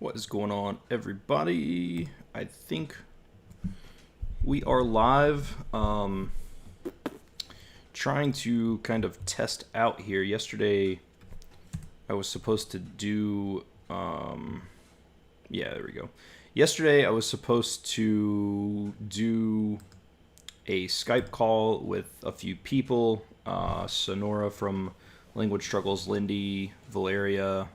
What is going on, everybody? I think we are live. Trying to kind of test out here. Yesterday, I was supposed to do. Yeah, there we go. Yesterday, I was supposed to do a Skype call with a few people. Sonora from Language Struggles, Lindy, Valeria,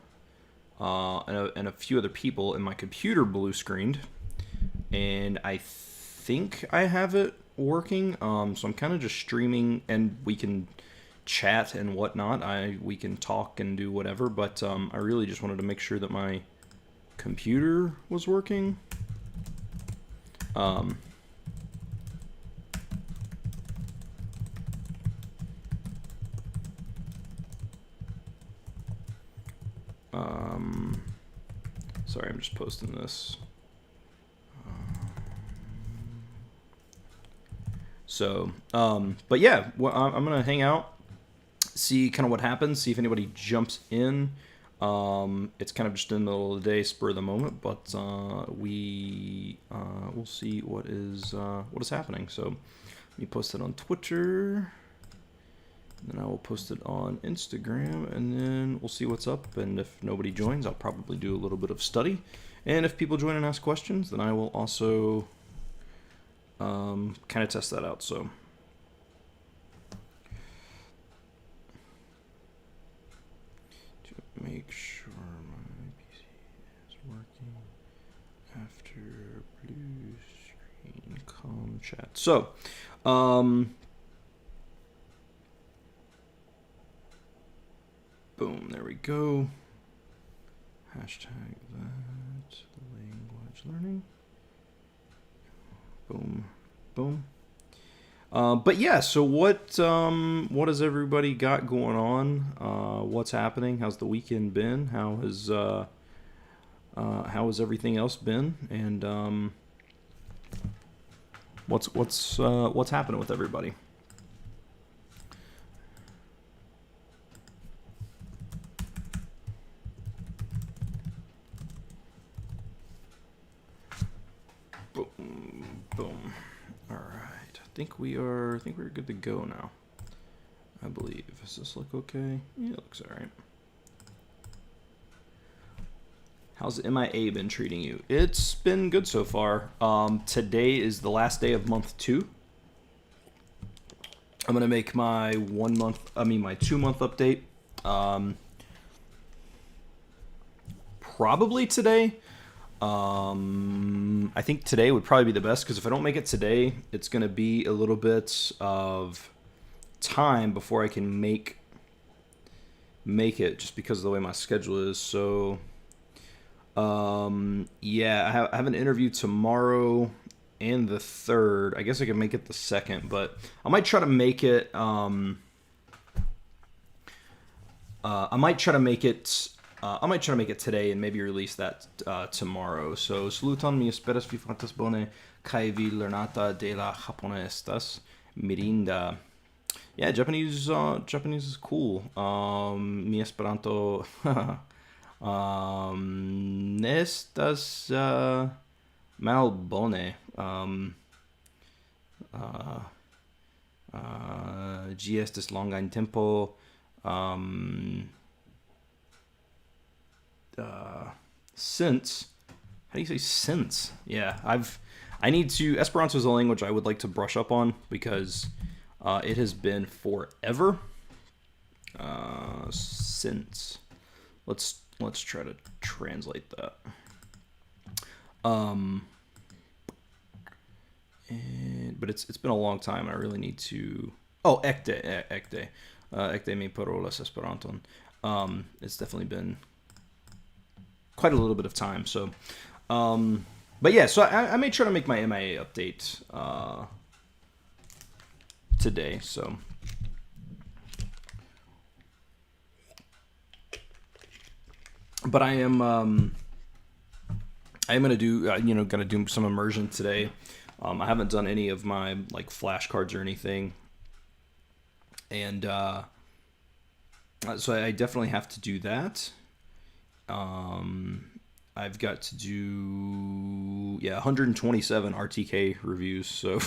and a few other people, and my computer blue screened, and I think I have it working. So I'm kind of just streaming, and we can chat and whatnot. We can talk and do whatever, but I really just wanted to make sure that my computer was working. Sorry, I'm just posting this. But yeah, I'm gonna hang out, see kind of what happens, see if anybody jumps in. It's kind of just in the middle of the day, spur of the moment, but we'll see what is happening. So let me post it on Twitter. Then I will post it on Instagram, and then we'll see what's up. And if nobody joins, I'll probably do a little bit of study. And if people join and ask questions, then I will also kind of test that out. So to make sure my PC is working after blue screen com chat. So boom, there we go. Hashtag that language learning. Boom, boom. But yeah, so what has everybody got going on? What's happening? How's the weekend been? How has everything else been? And what's happening with everybody? Boom. All right. I think we're good to go now. I believe. Does this look okay? Yeah, it looks all right. How's MIA been treating you? It's been good so far. Today is the last day of month 2. I'm gonna make my 2-month update. Probably today. I think today would probably be the best, because if I don't make it today, it's going to be a little bit of time before I can make it, just because of the way my schedule is. So, yeah, I have an interview tomorrow and the 3rd. I guess I can make it the 2nd, but I might try to make it. I might try to make it today and maybe release that tomorrow. So, saluton, mi esperas vi fartas bone, kai vi lernata de la japona estas mirinda. Yeah, Japanese is cool. Mi Esperanto estas malbone. Ĝi estis longajn tempo. Since, how do you say since? Yeah, I need to, Esperanto is a language I would like to brush up on, because it has been forever since. Let's try to translate that. But it's been a long time, and I really need to. Oh, ekde mi parolas Esperanton. It's definitely been quite a little bit of time. So, but yeah, so I may try to make my MIA update today. So, but I am gonna do some immersion today. I haven't done any of my like flashcards or anything, and so I definitely have to do that. I've got to do 127 RTK reviews. So,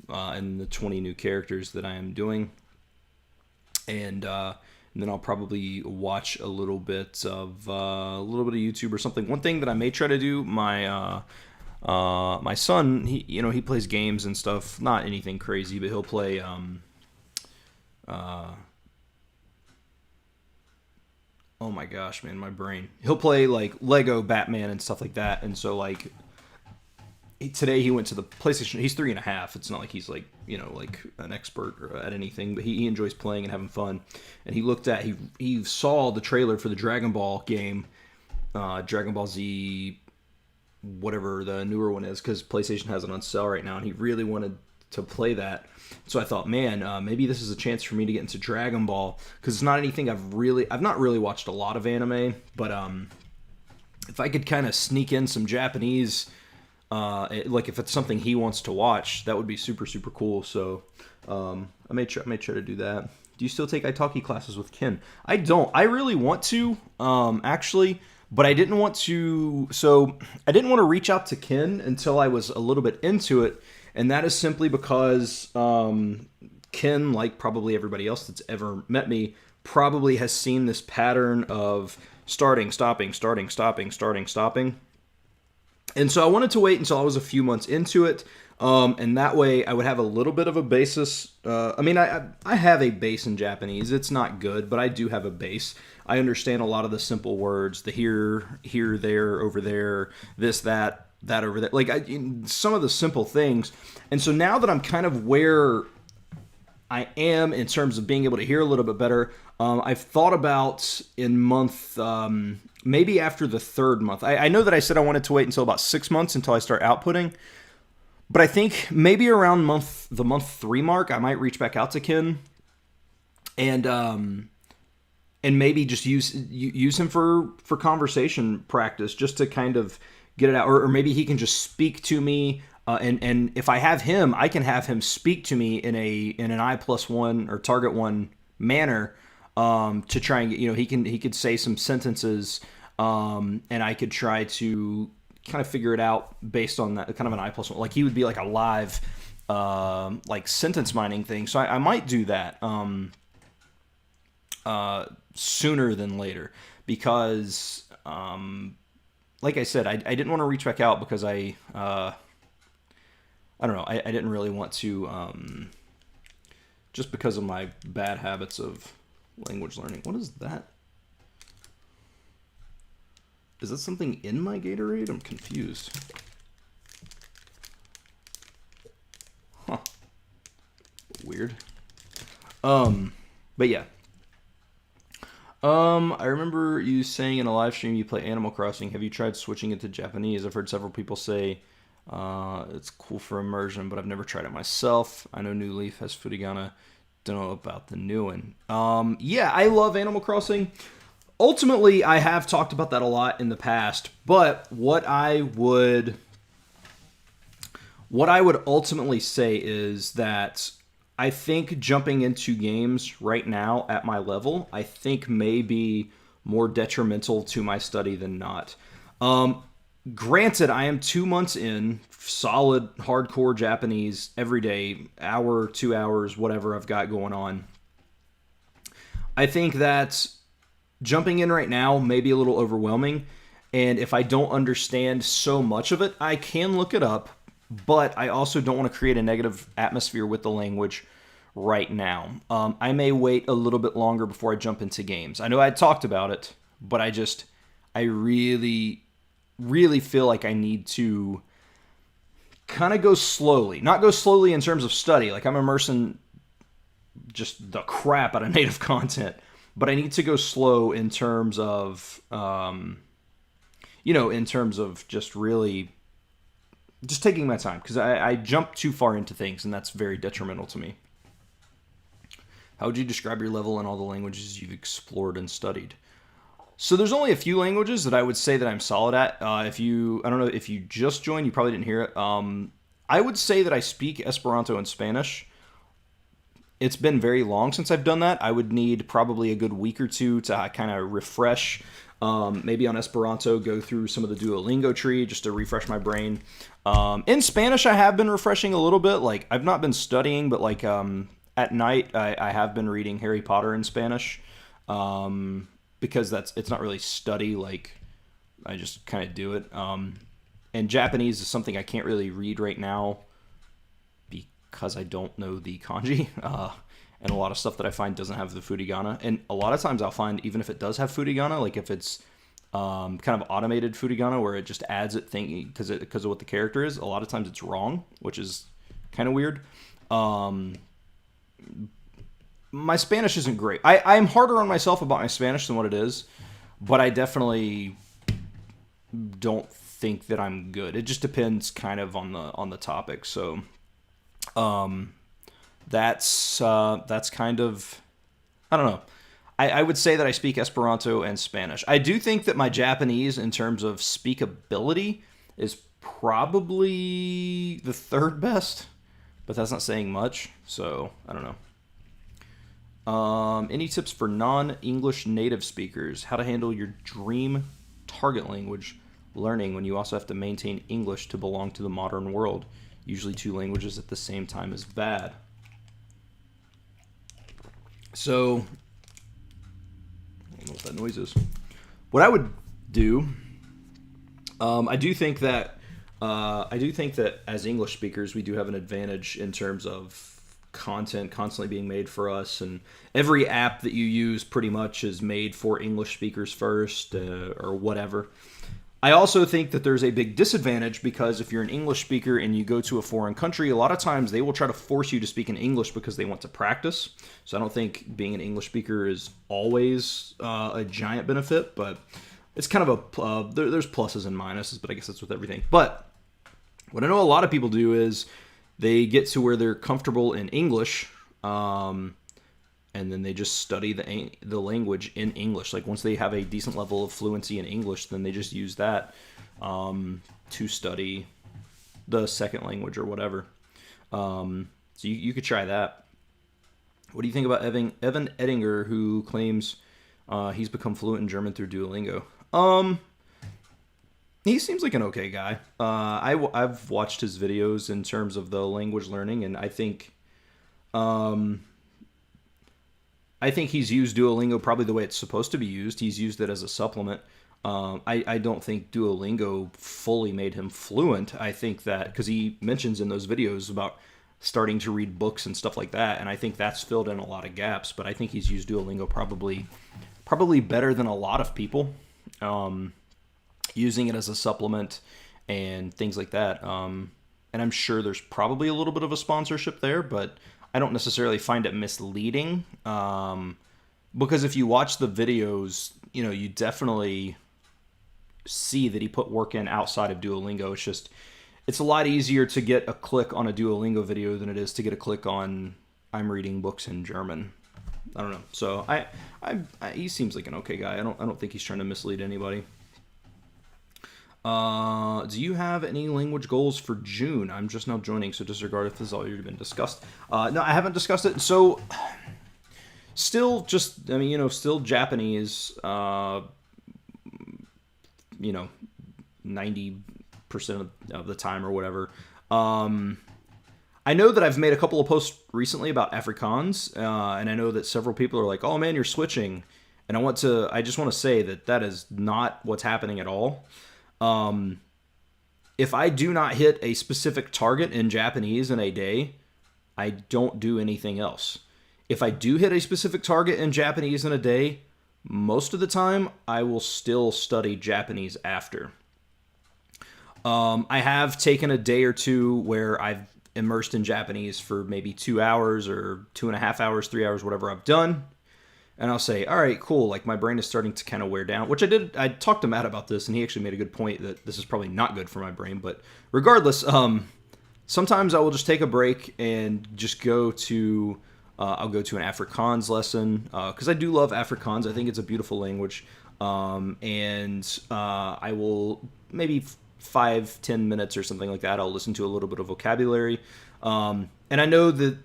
and the 20 new characters that I am doing, and then I'll probably watch a little bit of YouTube or something. One thing that I may try to do, my son, he plays games and stuff. Not anything crazy, but he'll play. Oh my gosh, man, my brain. He'll play like Lego Batman and stuff like that. And so like today he went to the PlayStation. He's 3.5. It's not like he's like like an expert at anything, but he enjoys playing and having fun. And he saw the trailer for the Dragon Ball game, Dragon Ball Z, whatever the newer one is, because PlayStation has it on sale right now, and he really wanted to play that. So I thought, man, maybe this is a chance for me to get into Dragon Ball, because it's not anything I've not really watched a lot of anime, but if I could kind of sneak in some Japanese, like if it's something he wants to watch, that would be super, super cool. So I may try to do that. Do you still take Italki classes with Ken? I don't. I really want to, actually, but I didn't want to. So I didn't want to reach out to Ken until I was a little bit into it. And that is simply because Ken, like probably everybody else that's ever met me, probably has seen this pattern of starting, stopping, starting, stopping, starting, stopping. And so I wanted to wait until I was a few months into it, and that way I would have a little bit of a basis. I have a base in Japanese. It's not good, but I do have a base. I understand a lot of the simple words, the here, there, over there, this, that over there, like some of the simple things. And so now that I'm kind of where I am in terms of being able to hear a little bit better, I've thought about in month, maybe after the third month. I know that I said I wanted to wait until about 6 months until I start outputting, but I think maybe around the month 3 mark, I might reach back out to Ken and maybe just use him for conversation practice, just to kind of get it out, or maybe he can just speak to me, and if I have him, I can have him speak to me in an I+1 or target 1 manner, to try and get, he could say some sentences, and I could try to kind of figure it out based on that, kind of an I+1, like he would be like a live like sentence mining thing. So I might do that sooner than later, because like I said, I didn't want to reach back out because I don't know, I didn't really want to, just because of my bad habits of language learning. What is that? Is that something in my Gatorade? I'm confused. Huh. Weird. But yeah. I remember you saying in a live stream you play Animal Crossing. Have you tried switching it to Japanese? I've heard several people say it's cool for immersion, but I've never tried it myself. I know New Leaf has Furigana. Don't know about the new one. Yeah, I love Animal Crossing. Ultimately, I have talked about that a lot in the past, but what I would ultimately say is that I think jumping into games right now at my level, I think may be more detrimental to my study than not. Granted, I am 2 months in, solid, hardcore Japanese every day, hour, 2 hours, whatever I've got going on. I think that jumping in right now may be a little overwhelming, and if I don't understand so much of it, I can look it up, but I also don't want to create a negative atmosphere with the language right now. I may wait a little bit longer before I jump into games. I know I talked about it, but I really feel like I need to kind of go slowly. Not go slowly in terms of study, like I'm immersing just the crap out of native content, but I need to go slow in terms of, in terms of just really just taking my time, because I jump too far into things, and that's very detrimental to me. How would you describe your level in all the languages you've explored and studied? So there's only a few languages that I would say that I'm solid at. I don't know if you just joined, you probably didn't hear it. I would say that I speak Esperanto and Spanish. It's been very long since I've done that. I would need probably a good week or two to kind of refresh. Maybe on Esperanto, go through some of the Duolingo tree just to refresh my brain. In Spanish, I have been refreshing a little bit. Like, I've not been studying, but like at night, I have been reading Harry Potter in Spanish, because it's not really study. Like, I just kind of do it. And Japanese is something I can't really read right now because I don't know the kanji. And a lot of stuff that I find doesn't have the furigana. And a lot of times I'll find, even if it does have furigana, like if it's kind of automated furigana where it just adds it thinking because of what the character is, a lot of times it's wrong, which is kind of weird. My Spanish isn't great. I'm harder on myself about my Spanish than what it is, but I definitely don't think that I'm good. It just depends kind of on the topic. So that's kind of, I don't know. I would say that I speak Esperanto and Spanish. I do think that my Japanese, in terms of speakability, is probably the third best, but that's not saying much. So I don't know. Any tips for non-English native speakers? How to handle your dream target language learning when you also have to maintain English to belong to the modern world? Usually two languages at the same time is bad. So, I don't know what that noise is. What I would do, I do think that as English speakers, we do have an advantage in terms of content constantly being made for us, and every app that you use pretty much is made for English speakers first, or whatever. I also think that there's a big disadvantage because if you're an English speaker and you go to a foreign country, a lot of times they will try to force you to speak in English because they want to practice. So I don't think being an English speaker is always a giant benefit, but it's kind of there's pluses and minuses, but I guess that's with everything. But what I know a lot of people do is they get to where they're comfortable in English, and then they just study the language in English. Like once they have a decent level of fluency in English, then they just use that to study the second language or whatever. So you could try that. What do you think about Evan Edinger, who claims he's become fluent in German through Duolingo? He seems like an okay guy. I've watched his videos in terms of the language learning, and I think he's used Duolingo probably the way it's supposed to be used. He's used it as a supplement. I don't think Duolingo fully made him fluent. I think that because he mentions in those videos about starting to read books and stuff like that, and I think that's filled in a lot of gaps. But I think he's used Duolingo probably better than a lot of people, using it as a supplement and things like that. And I'm sure there's probably a little bit of a sponsorship there, but I don't necessarily find it misleading, because if you watch the videos, you definitely see that he put work in outside of Duolingo. It's a lot easier to get a click on a Duolingo video than it is to get a click on I'm reading books in German. I don't know. So he seems like an okay guy. I don't think he's trying to mislead anybody. Do you have any language goals for June? I'm just now joining, so disregard if this has already been discussed. No, I haven't discussed it. So, still still Japanese, 90% of the time or whatever. I know that I've made a couple of posts recently about Afrikaans, and I know that several people are like, oh man, you're switching. And I just want to say that is not what's happening at all. If I do not hit a specific target in Japanese in a day, I don't do anything else. If I do hit a specific target in Japanese in a day, most of the time I will still study Japanese after. I have taken a day or two where I've immersed in Japanese for maybe 2 hours or 2.5 hours, 3 hours, whatever I've done. And I'll say, all right, cool. Like my brain is starting to kind of wear down, which I did. I talked to Matt about this and he actually made a good point that this is probably not good for my brain. But regardless, sometimes I will just take a break and just go to, I'll go to an Afrikaans lesson because I do love Afrikaans. I think it's a beautiful language. And I will maybe 5-10 minutes or something like that. I'll listen to a little bit of vocabulary. And I know that,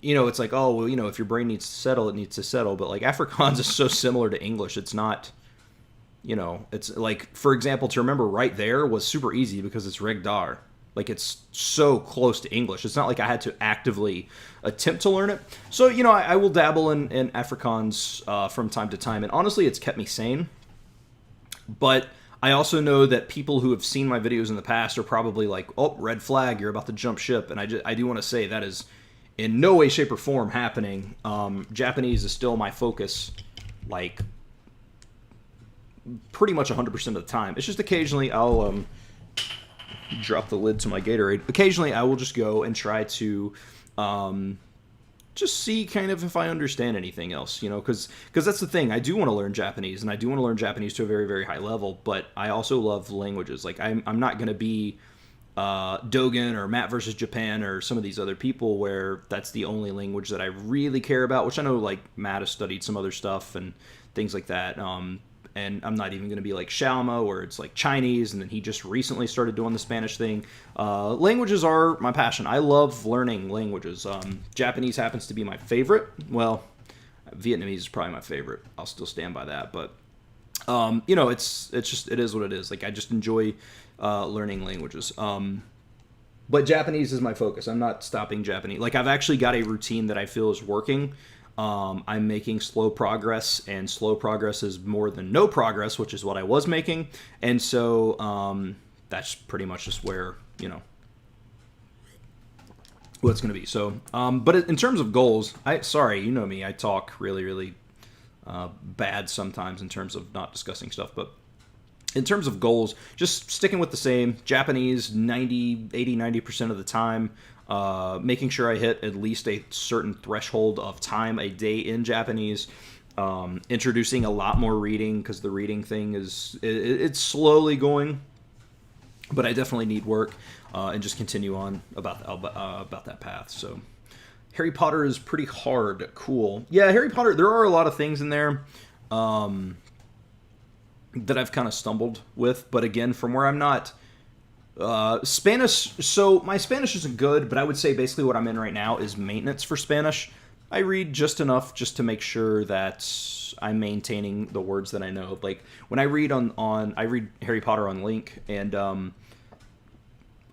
it's like, oh, well, if your brain needs to settle, it needs to settle. But like Afrikaans is so similar to English. It's not you know, it's like, for example, to remember right there was super easy because it's regdar. Like, it's so close to English. It's not like I had to actively attempt to learn it. So, you know, I will dabble in Afrikaans from time to time. And honestly, it's kept me sane. But I also know that people who have seen my videos in the past are probably like, oh, red flag, you're about to jump ship. And I do want to say that is in no way, shape, or form happening. Japanese is still my focus, like, pretty much 100% of the time. It's just occasionally I'll drop the lid to my Gatorade. Occasionally I will just go and try to just see kind of if I understand anything else, you know, because that's the thing. I do want to learn Japanese, and I do want to learn Japanese to a very, very high level, but I also love languages. Like, I'm not going to be Dogen or Matt versus Japan or some of these other people where that's the only language that I really care about, which I know, like, Matt has studied some other stuff and things like that. And I'm not even going to be like Xiaoma, where it's like Chinese, and then he just recently started doing the Spanish thing. Languages are my passion. I love learning languages. Japanese happens to be my favorite. Well, Vietnamese is probably my favorite. I'll still stand by that. But, you know, it's just, it is what it is. Like, I just enjoy learning languages. But Japanese is my focus. I'm not stopping Japanese. Like, I've actually got a routine that I feel is working. I'm making slow progress, and slow progress is more than no progress, which is what I was making. And so that's pretty much just where, you know, what it's going to be. So, but in terms of goals, sorry, you know me, I talk really, really bad sometimes in terms of not discussing stuff. But in terms of goals, just sticking with the same. Japanese 90% of the time. Making sure I hit at least a certain threshold of time a day in Japanese. Introducing a lot more reading, because the reading thing it's slowly going, but I definitely need work, and just continue on about that path. So Harry Potter is pretty hard. Cool. Yeah, Harry Potter, there are a lot of things in there that I've kind of stumbled with, but again, from where I'm not Spanish, so my Spanish isn't good, but I would say basically what I'm in right now is maintenance for Spanish. I read just enough just to make sure that I'm maintaining the words that I know. Like, when I read I read Harry Potter on Link, and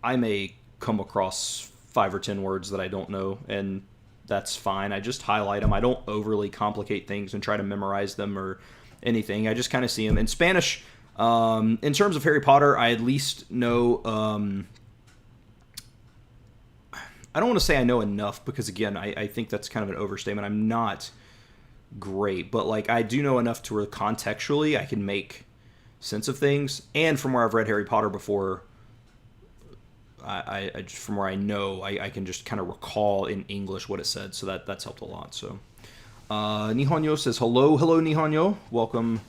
I may come across 5 or 10 words that I don't know, and that's fine. I just highlight them. I don't overly complicate things and try to memorize them or anything. I just kind of see them. In Spanish, in terms of Harry Potter, I at least know, I don't want to say I know enough, because again, I think that's kind of an overstatement. I'm not great, but like, I do know enough to where contextually I can make sense of things. And from where I've read Harry Potter before, I from where I know, I can just kind of recall in English what it said. So that's helped a lot. So, Nihonyo says, hello, Nihonyo. Welcome.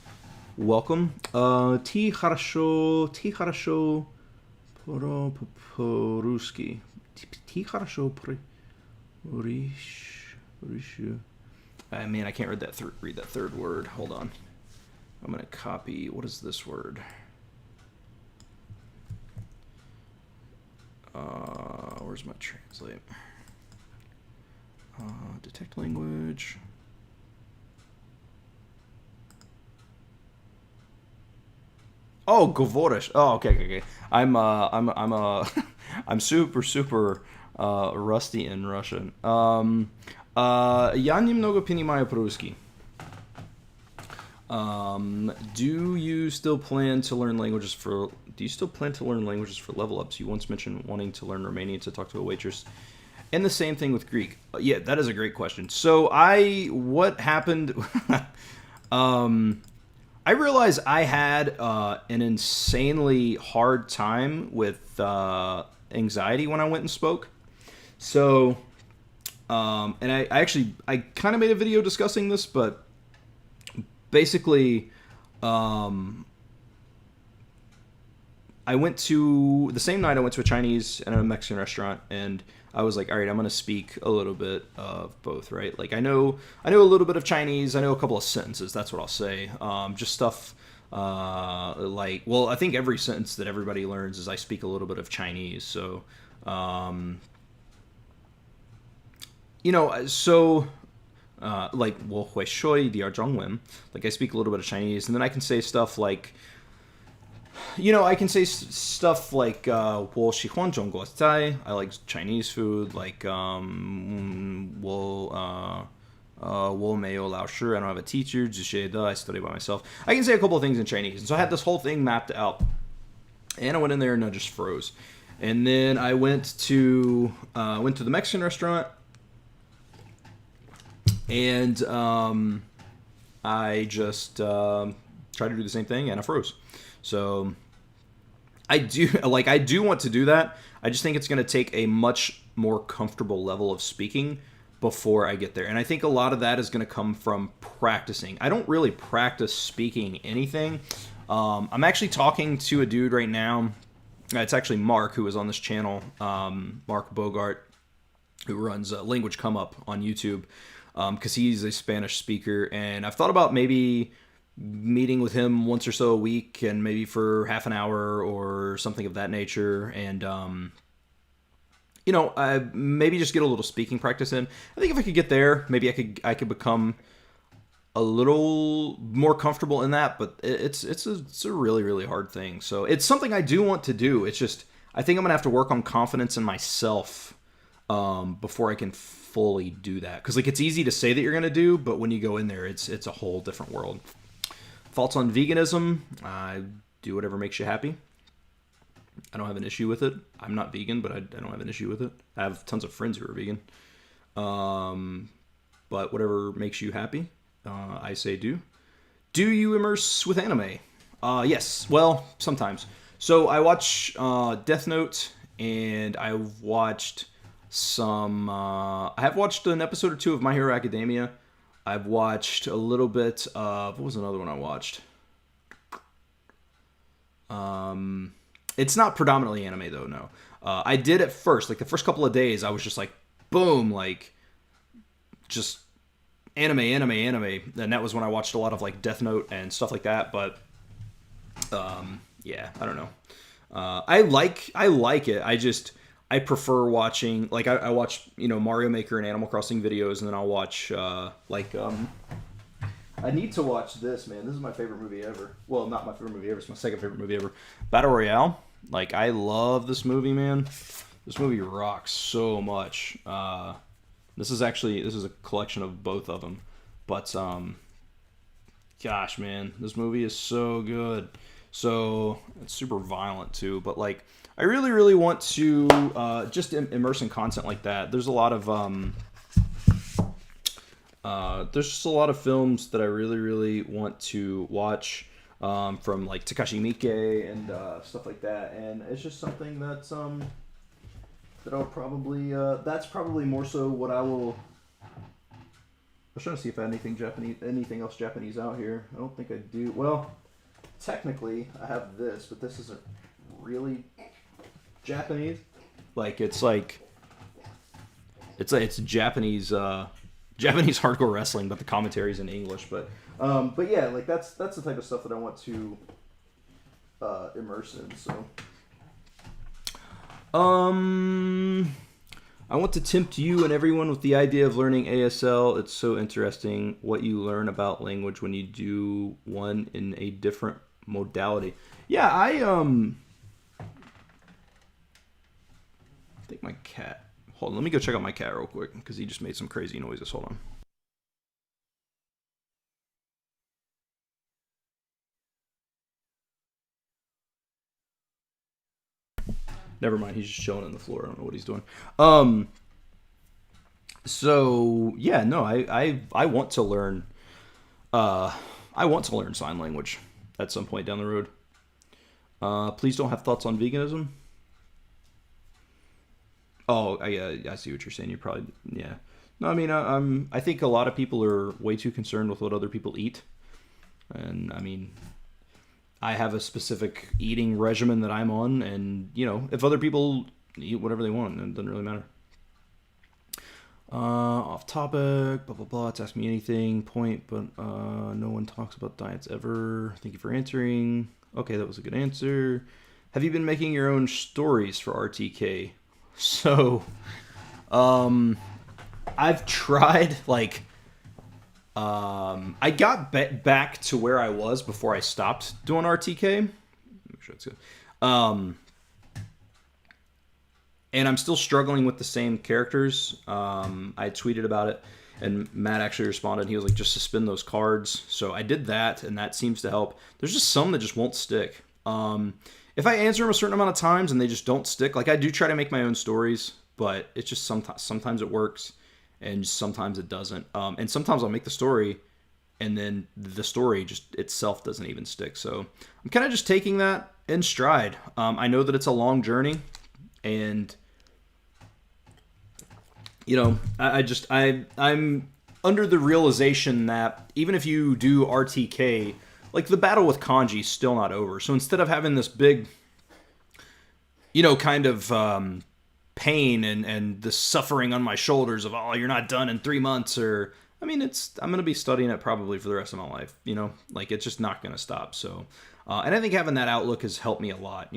Ti хорошо по-русски. Ti хорошо man, I can't read that third word. Hold on. I'm going to copy. What is this word? Where's my translate? Detect language. Oh, Govorish. Oh, okay. I'm super rusty in Russian. Я немного понимаю по-русски. Do you still plan to learn languages for level ups? You once mentioned wanting to learn Romanian to talk to a waitress. And the same thing with Greek. Yeah, that is a great question. So what happened? I realized I had an insanely hard time with anxiety when I went and spoke. So, and I kind of made a video discussing this, but basically, I went to the same night I went to a Chinese and a Mexican restaurant, and I was like, all right, I'm going to speak a little bit of both, right? Like, I know a little bit of Chinese. I know a couple of sentences. That's what I'll say. Just stuff like, well, I think every sentence that everybody learns is I speak a little bit of Chinese. So, you know, so like 我会说一点中文. Like I speak a little bit of Chinese, and then I can say stuff like, I can say stuff like 我喜欢中国菜. I like Chinese food. Like 我没有老师. I don't have a teacher. 只学的. I study by myself. I can say a couple of things in Chinese, and so I had this whole thing mapped out. And I went in there and I just froze. And then I went to the Mexican restaurant, and I just tried to do the same thing, and I froze. So I do want to do that. I just think it's going to take a much more comfortable level of speaking before I get there. And I think a lot of that is going to come from practicing. I don't really practice speaking anything. I'm actually talking to a dude right now. It's actually Mark, who was on this channel, Mark Bogart, who runs Language Come Up on YouTube, because he's a Spanish speaker. And I've thought about maybe meeting with him once or so a week, and maybe for half an hour or something of that nature. And, maybe just get a little speaking practice in. I think if I could get there, maybe I could become a little more comfortable in that, but it's a really, really hard thing. So it's something I do want to do. It's just, I think I'm gonna have to work on confidence in myself before I can fully do that. Because like, it's easy to say that you're gonna do, but when you go in there, it's a whole different world. Thoughts on veganism? Do whatever makes you happy. I don't have an issue with it. I'm not vegan, but I don't have an issue with it. I have tons of friends who are vegan. But whatever makes you happy. I say do. Do you immerse with anime? Yes. Well, sometimes. So I watch Death Note, and I've watched some... I have watched an episode or two of My Hero Academia. I've watched a little bit of... What was another one I watched? It's not predominantly anime, though, no. I did at first. Like, the first couple of days, I was just like, boom, like, just... anime, and that was when I watched a lot of like Death Note and stuff like that. But yeah, I don't know. I like it. I prefer watching, like, I watch Mario Maker and Animal Crossing videos, and then I'll watch I need to watch this, man. This is my favorite movie ever. Well, not my favorite movie ever. It's my second favorite movie ever. Battle Royale. Like, I love this movie, man. This movie rocks so much. This is a collection of both of them. But, gosh, man, this movie is so good. So, it's super violent, too. But, like, I really, really want to just immerse in content like that. There's a lot of, there's just a lot of films that I really, really want to watch, from, like, Takashi Miike and stuff like that. And it's just something that's, that I'll probably, that's probably more so what I will... I was trying to see if I had anything else Japanese out here. I don't think I do. Well, technically, I have this, but this isn't really Japanese. Like, it's Japanese, Japanese hardcore wrestling, but the commentary's in English. But yeah, like, that's the type of stuff that I want to immerse in, so... I want to tempt you and everyone with the idea of learning ASL. It's so interesting what you learn about language when you do one in a different modality. Yeah, I think my cat... Hold on, let me go check out my cat real quick, because he just made some crazy noises. Hold on. Never mind, he's just chilling on the floor. I don't know what he's doing. So yeah, no, I want to learn. I want to learn sign language at some point down the road. Please don't have thoughts on veganism. Oh, I see what you're saying. You're probably, yeah. No, I mean, I think a lot of people are way too concerned with what other people eat, and I mean, I have a specific eating regimen that I'm on, and, if other people eat whatever they want, it doesn't really matter. Off topic, blah, blah, blah, it's Ask Me Anything, point, but no one talks about diets ever. Thank you for answering. Okay, that was a good answer. Have you been making your own stories for RTK? So, I've tried, like, I got back to where I was before I stopped doing RTK. Make sure it's good. And I'm still struggling with the same characters. I tweeted about it, and Matt actually responded. He was like, just suspend those cards. So I did that, and that seems to help. There's just some that just won't stick. If I answer them a certain amount of times and they just don't stick, like I do try to make my own stories, but it's just sometimes it works, and sometimes it doesn't. And sometimes I'll make the story, and then the story just itself doesn't even stick. So I'm kind of just taking that in stride. I know that it's a long journey, and I'm under the realization that even if you do RTK, like the battle with kanji is still not over. So instead of having this big, kind of pain and the suffering on my shoulders of, oh, you're not done in 3 months, or I'm going to be studying it probably for the rest of my life. Like it's just not going to stop. So, and I think having that outlook has helped me a lot.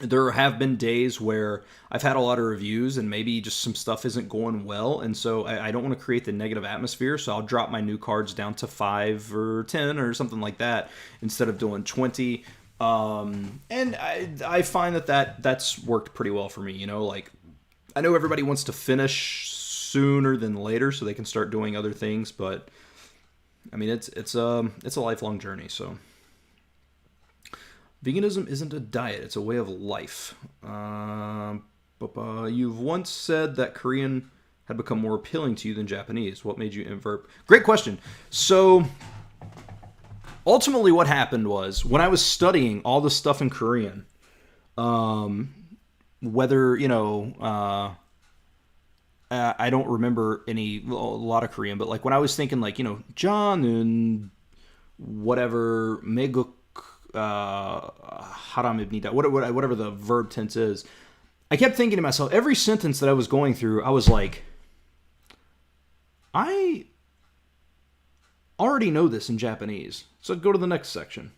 There have been days where I've had a lot of reviews and maybe just some stuff isn't going well. And so I don't want to create the negative atmosphere. So I'll drop my new cards down to 5 or 10 or something like that instead of doing 20. And I find that's worked pretty well for me. Like I know everybody wants to finish sooner than later so they can start doing other things. But it's a lifelong journey. So. Veganism isn't a diet, it's a way of life. You've once said that Korean had become more appealing to you than Japanese. What made you invert? Great question. So, ultimately what happened was, when I was studying all this stuff in Korean, whether, I don't remember a lot of Korean, but like when I was thinking like, John and whatever, Meguk, haramibnida, whatever the verb tense is, I kept thinking to myself, every sentence that I was going through, I was like, I already know this in Japanese. So I'd go to the next section.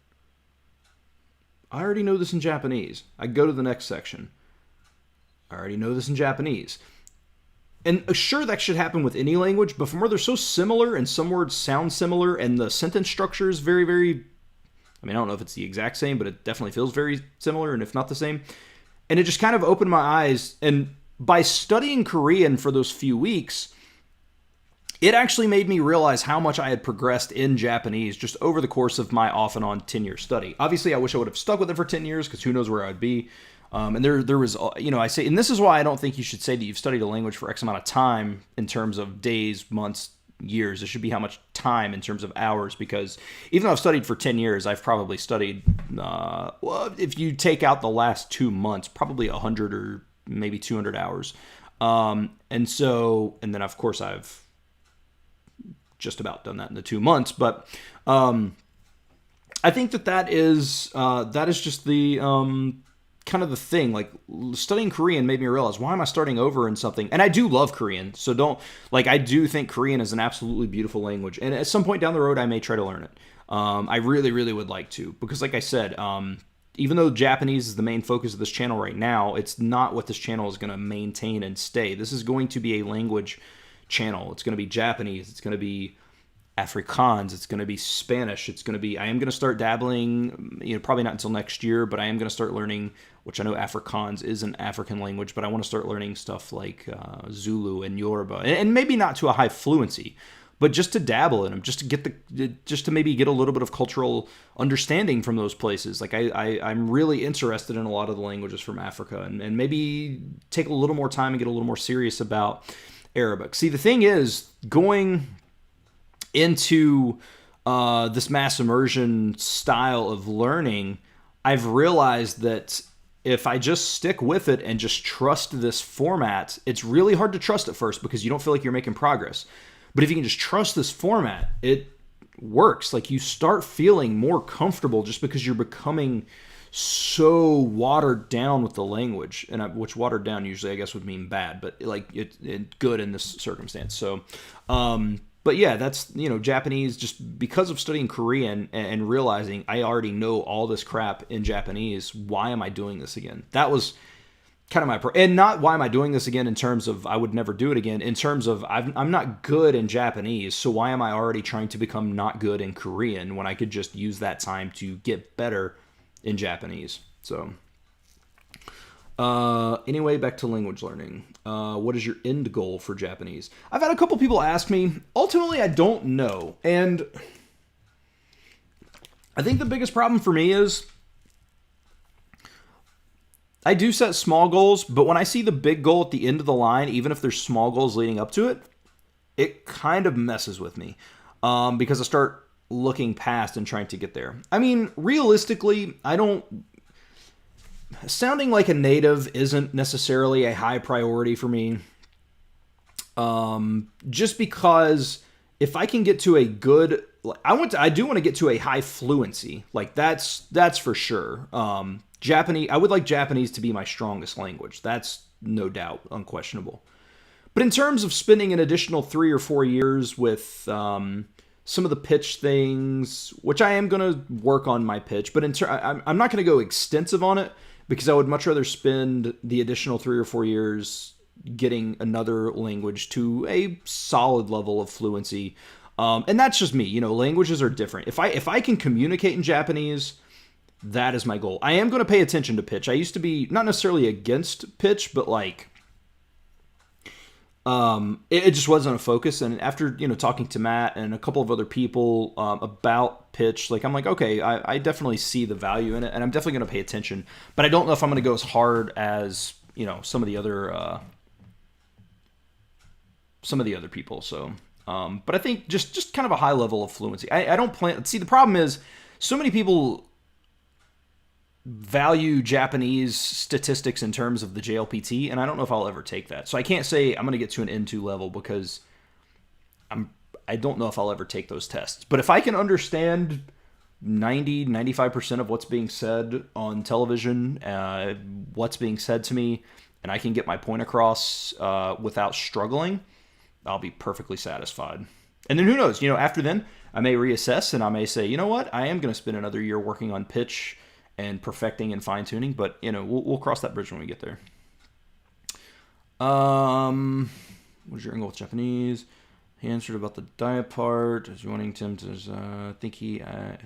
I already know this in Japanese. I'd go to the next section. I already know this in Japanese. And sure, that should happen with any language, but from where they're so similar and some words sound similar and the sentence structure is very, very, I don't know if it's the exact same, but it definitely feels very similar, and if not the same. And it just kind of opened my eyes. And by studying Korean for those few weeks, it actually made me realize how much I had progressed in Japanese just over the course of my off and on 10-year study. Obviously, I wish I would have stuck with it for 10 years, because who knows where I'd be. And there was, I say, and this is why I don't think you should say that you've studied a language for X amount of time in terms of days, months, years. It should be how much time in terms of hours, because even though I've studied for 10 years, I've probably studied, if you take out the last 2 months, probably 100 or maybe 200 hours. And then of course I've just about done that in the 2 months, but I think that is just the, kind of the thing. Like, studying Korean made me realize, why am I starting over in something? And I do love Korean, so I do think Korean is an absolutely beautiful language, and at some point down the road I may try to learn it. I really, really would like to, because like I said, even though Japanese is the main focus of this channel right now, it's not what this channel is going to maintain and stay. This is going to be a language channel. It's going to be Japanese, it's going to be Afrikaans, it's going to be Spanish, I am going to start dabbling, probably not until next year, but I am going to start learning, which I know Afrikaans is an African language, but I want to start learning stuff like Zulu and Yoruba, and maybe not to a high fluency, but just to dabble in them, just to maybe get a little bit of cultural understanding from those places. Like I'm really interested in a lot of the languages from Africa, and maybe take a little more time and get a little more serious about Arabic. See, the thing is, going into this mass immersion style of learning, I've realized that if I just stick with it and just trust this format, it's really hard to trust at first because you don't feel like you're making progress. But if you can just trust this format, it works. Like, you start feeling more comfortable just because you're becoming so watered down with the language, and which watered down usually I guess would mean bad, but like it good in this circumstance. So, but yeah, that's, Japanese, just because of studying Korean and realizing I already know all this crap in Japanese, why am I doing this again? That was kind of and not why am I doing this again in terms of I would never do it again, in terms of I'm not good in Japanese, so why am I already trying to become not good in Korean when I could just use that time to get better in Japanese? So anyway, back to language learning. What is your end goal for Japanese? I've had a couple people ask me. Ultimately, I don't know. And I think the biggest problem for me is I do set small goals, but when I see the big goal at the end of the line, even if there's small goals leading up to it, it kind of messes with me because I start looking past and trying to get there. I mean, realistically, sounding like a native isn't necessarily a high priority for me. Just because if I can get to a good, I do want to get to a high fluency. Like that's for sure. Japanese, I would like Japanese to be my strongest language. That's no doubt, unquestionable. But in terms of spending an additional 3 or 4 years with some of the pitch things, which I am going to work on my pitch, but I'm not going to go extensive on it because I would much rather spend the additional 3 or 4 years getting another language to a solid level of fluency. And that's just me. You know, languages are different. If I can communicate in Japanese, that is my goal. I am going to pay attention to pitch. I used to be not necessarily against pitch, but like it just wasn't a focus. And after, you know, talking to Matt and a couple of other people about pitch, like I'm like, okay, I definitely see the value in it, and I'm definitely going to pay attention. But I don't know if I'm going to go as hard as, you know, some of the other people. So, but I think just kind of a high level of fluency. I don't plan. See, the problem is so many people value Japanese statistics in terms of the JLPT, and I don't know if I'll ever take that. So I can't say I'm going to get to an N2 level because I don't know if I'll ever take those tests. But if I can understand 95% of what's being said on television, what's being said to me, and I can get my point across without struggling, I'll be perfectly satisfied. And then who knows, you know, after then I may reassess and I may say, you know what, I am going to spend another year working on pitch and perfecting and fine-tuning, but, you know, we'll cross that bridge when we get there. What's your angle with Japanese? He answered about the diet part. Is wanting Tim to, I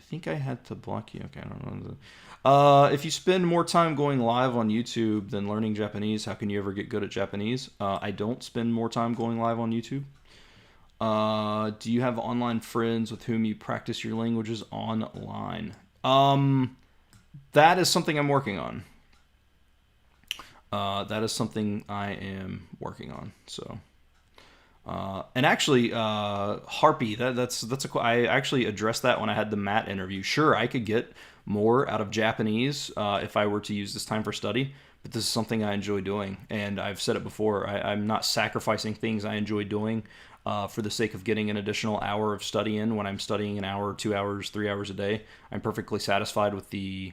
think I had to block you. Okay, I don't know. If you spend more time going live on YouTube than learning Japanese, how can you ever get good at Japanese? I don't spend more time going live on YouTube. Do you have online friends with whom you practice your languages online? That is something I'm working on. That is something I am working on. So, and actually, Harpy, I actually addressed that when I had the Matt interview. Sure, I could get more out of Japanese if I were to use this time for study, but this is something I enjoy doing, and I've said it before. I'm not sacrificing things I enjoy doing for the sake of getting an additional hour of study in when I'm studying an hour, 2 hours, 3 hours a day. I'm perfectly satisfied with the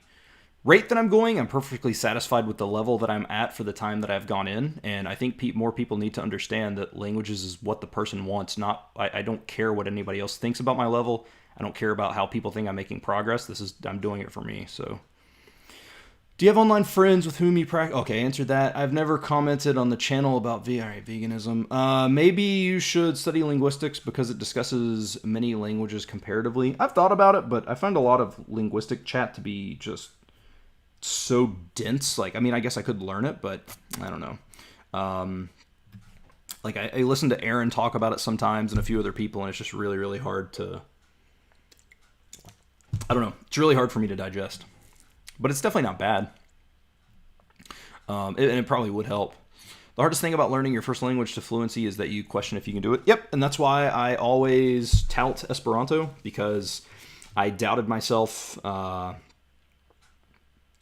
rate that I'm going. I'm perfectly satisfied with the level that I'm at for the time that I've gone in. And I think more people need to understand that languages is what the person wants. I don't care what anybody else thinks about my level. I don't care about how people think I'm making progress. I'm doing it for me. So, do you have online friends with whom you practice? Okay, answered that. I've never commented on the channel about veganism. Maybe you should study linguistics because it discusses many languages comparatively. I've thought about it, but I find a lot of linguistic chat to be just so dense. Like, I mean, I guess I could learn it, but I don't know. Like I listen to Aaron talk about it sometimes and a few other people, and it's just really, really hard to, I don't know. It's really hard for me to digest, but it's definitely not bad. And it probably would help. The hardest thing about learning your first language to fluency is that you question if you can do it. Yep, and that's why I always tout Esperanto, because I doubted myself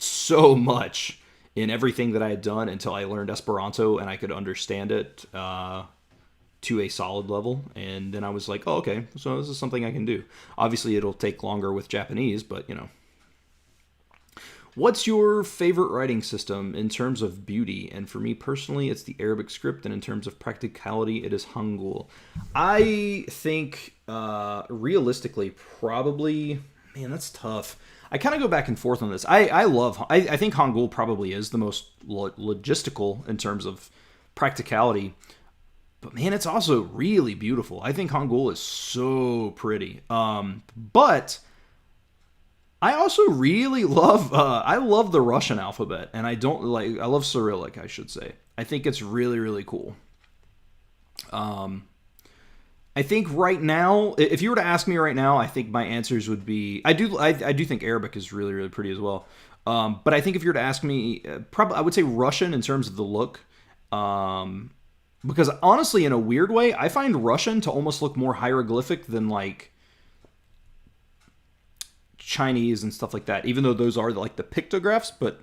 so much in everything that I had done until I learned Esperanto and I could understand it to a solid level. And then I was like, oh, okay, so this is something I can do. Obviously, it'll take longer with Japanese, but, you know. What's your favorite writing system in terms of beauty? And for me personally, it's the Arabic script, and in terms of practicality, it is Hangul. I think, realistically, probably, man, that's tough. I kind of go back and forth on this. I think Hangul probably is the most logistical in terms of practicality. But man, it's also really beautiful. I think Hangul is so pretty. But I also really love I love the Russian alphabet, and I love Cyrillic, I should say. I think it's really, really cool. I think right now, if you were to ask me right now, I think my answers would be I do think Arabic is really, really pretty as well. But I think if you were to ask me, probably I would say Russian in terms of the look. Because honestly, in a weird way, I find Russian to almost look more hieroglyphic than like Chinese and stuff like that, even though those are like the pictographs. But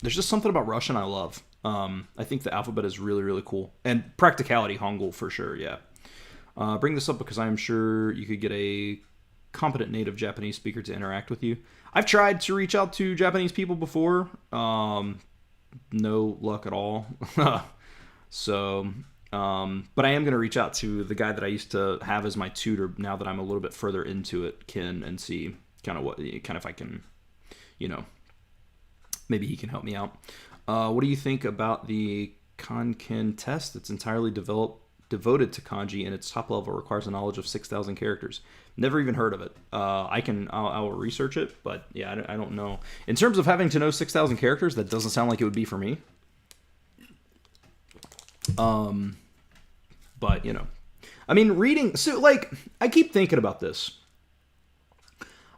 there's just something about Russian I love. I think the alphabet is really, really cool. And practicality, Hangul for sure, yeah. Bring this up because I'm sure you could get a competent native Japanese speaker to interact with you. I've tried to reach out to Japanese people before. No luck at all. So, but I am going to reach out to the guy that I used to have as my tutor now that I'm a little bit further into it, Ken, and see kind of if I can, maybe he can help me out. What do you think about the Kanken test? It's entirely devoted to kanji, and its top level requires a knowledge of 6,000 characters. Never even heard of it. I'll research it, but yeah, I don't know. In terms of having to know 6,000 characters, that doesn't sound like it would be for me. But I mean, reading. So like, I keep thinking about this.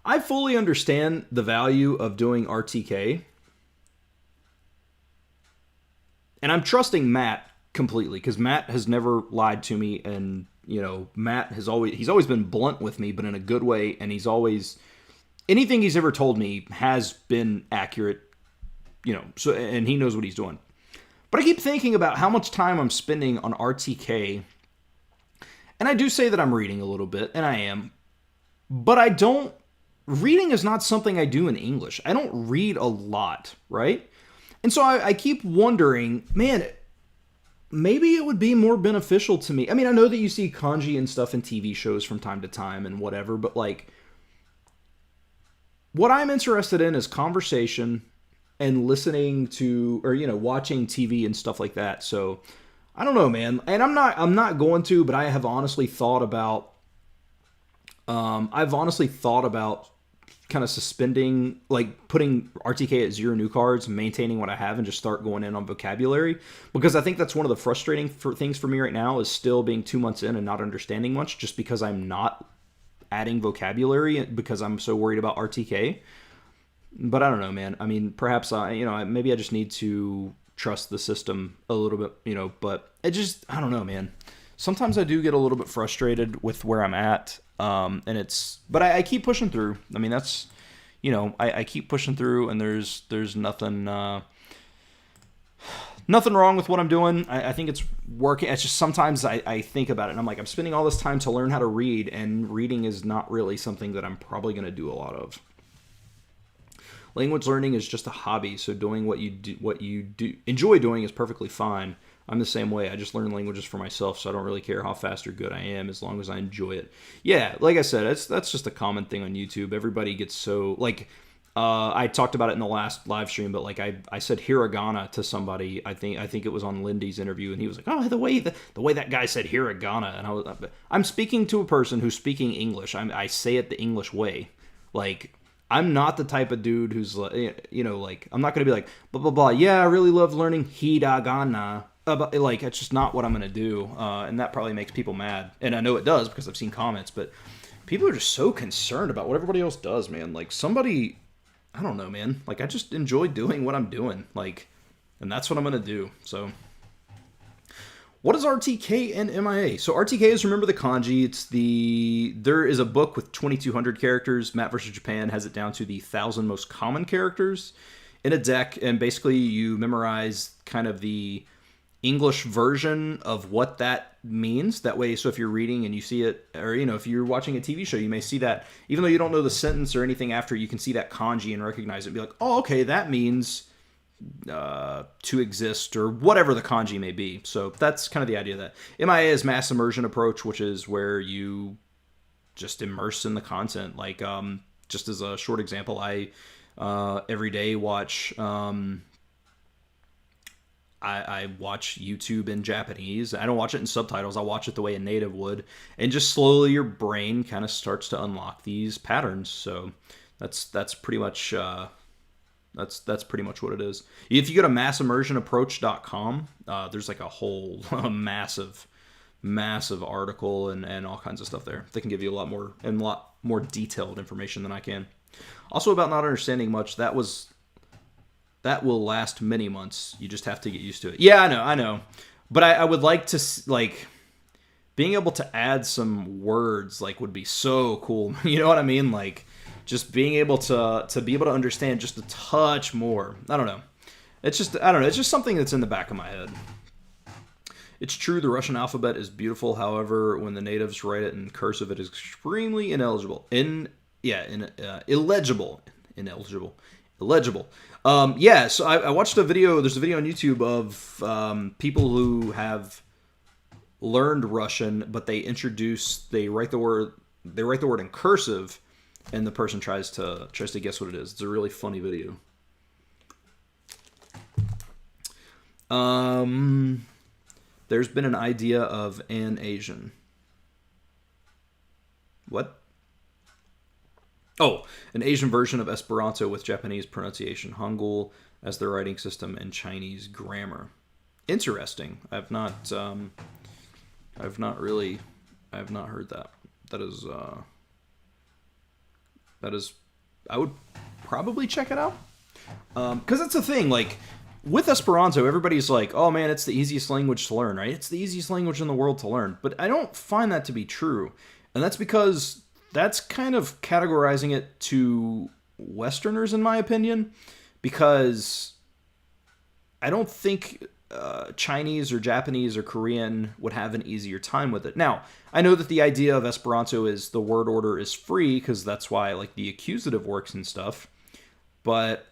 I fully understand the value of doing RTK, and I'm trusting Matt completely because Matt has never lied to me, and Matt he's always been blunt with me, but in a good way, and anything he's ever told me has been accurate, so, and he knows what he's doing. But I keep thinking about how much time I'm spending on RTK, and I do say that I'm reading a little bit, and I am, but reading is not something I do in English. I don't read a lot, right? And so I keep wondering, man, maybe it would be more beneficial to me. I mean, I know that you see kanji and stuff in TV shows from time to time and whatever, but like, what I'm interested in is conversation and listening to, or watching TV and stuff like that. So I don't know, man. And I'm not going to, but I have honestly thought about kind of suspending, like putting RTK at 0 new cards, maintaining what I have, and just start going in on vocabulary. Because I think that's one of the frustrating things for me right now is still being 2 months in and not understanding much, just because I'm not adding vocabulary because I'm so worried about RTK. But I don't know, man. I mean, perhaps maybe I just need to trust the system a little bit, but I don't know, man. Sometimes I do get a little bit frustrated with where I'm at. But I keep pushing through. I mean, that's, I keep pushing through, and there's nothing wrong with what I'm doing. I think it's working. It's just sometimes I think about it, and I'm like, I'm spending all this time to learn how to read, and reading is not really something that I'm probably going to do a lot of. Language learning is just a hobby, so doing what you enjoy doing is perfectly fine. I'm the same way. I just learn languages for myself, so I don't really care how fast or good I am as long as I enjoy it. Yeah, like I said, that's just a common thing on YouTube. Everybody gets so, like, I talked about it in the last live stream, but like I said hiragana to somebody. I think it was on Lindy's interview, and he was like, "Oh, the way that guy said hiragana," and I'm speaking to a person who's speaking English. I say it the English way. Like, I'm not the type of dude who's like, I'm not gonna be like blah blah blah. Yeah, I really love learning hiragana. But like, it's just not what I'm gonna do, and that probably makes people mad. And I know it does because I've seen comments. But people are just so concerned about what everybody else does, man. Like, somebody, I don't know, man. Like, I just enjoy doing what I'm doing, like, and that's what I'm gonna do. So, what is RTK and MIA? So RTK is Remember the Kanji. There is a book with 2,200 characters. Matt vs. Japan has it down to the 1,000 most common characters in a deck, and basically you memorize kind of the English version of what that means. That way, so if you're reading and you see it, or if you're watching a TV show, you may see that, even though you don't know the sentence or anything after, you can see that kanji and recognize it and be like, oh, okay, that means to exist, or whatever the kanji may be. So that's kind of the idea of that. MIA is mass immersion approach, which is where you just immerse in the content. Like, just as a short example, I every day watch I watch YouTube in Japanese. I don't watch it in subtitles. I watch it the way a native would, and just slowly your brain kind of starts to unlock these patterns. So that's pretty much that's pretty much what it is. If you go to massimmersionapproach.com, there's like a whole massive article and all kinds of stuff there. They can give you a lot more detailed information than I can. Also, about not understanding much, that will last many months. You just have to get used to it. Yeah, I know. But I would like to, like, being able to add some words, like, would be so cool. You know what I mean? Like, just being able to be able to understand just a touch more. I don't know. It's just something that's in the back of my head. It's true the Russian alphabet is beautiful. However, when the natives write it in cursive, it is extremely illegible. Illegible. So I watched a video. There's a video on YouTube of people who have learned Russian, but they write the word in cursive, and the person tries to guess what it is. It's a really funny video. There's been an idea of an Asian. What? Oh, an Asian version of Esperanto with Japanese pronunciation, Hangul as the writing system, and Chinese grammar. Interesting. I've not heard that. That is, I would probably check it out. Because that's the thing, like, with Esperanto, everybody's like, oh man, it's the easiest language to learn, right? It's the easiest language in the world to learn. But I don't find that to be true. And that's because that's kind of categorizing it to Westerners, in my opinion, because I don't think Chinese or Japanese or Korean would have an easier time with it. Now, I know that the idea of Esperanto is the word order is free, because that's why, like, the accusative works and stuff, but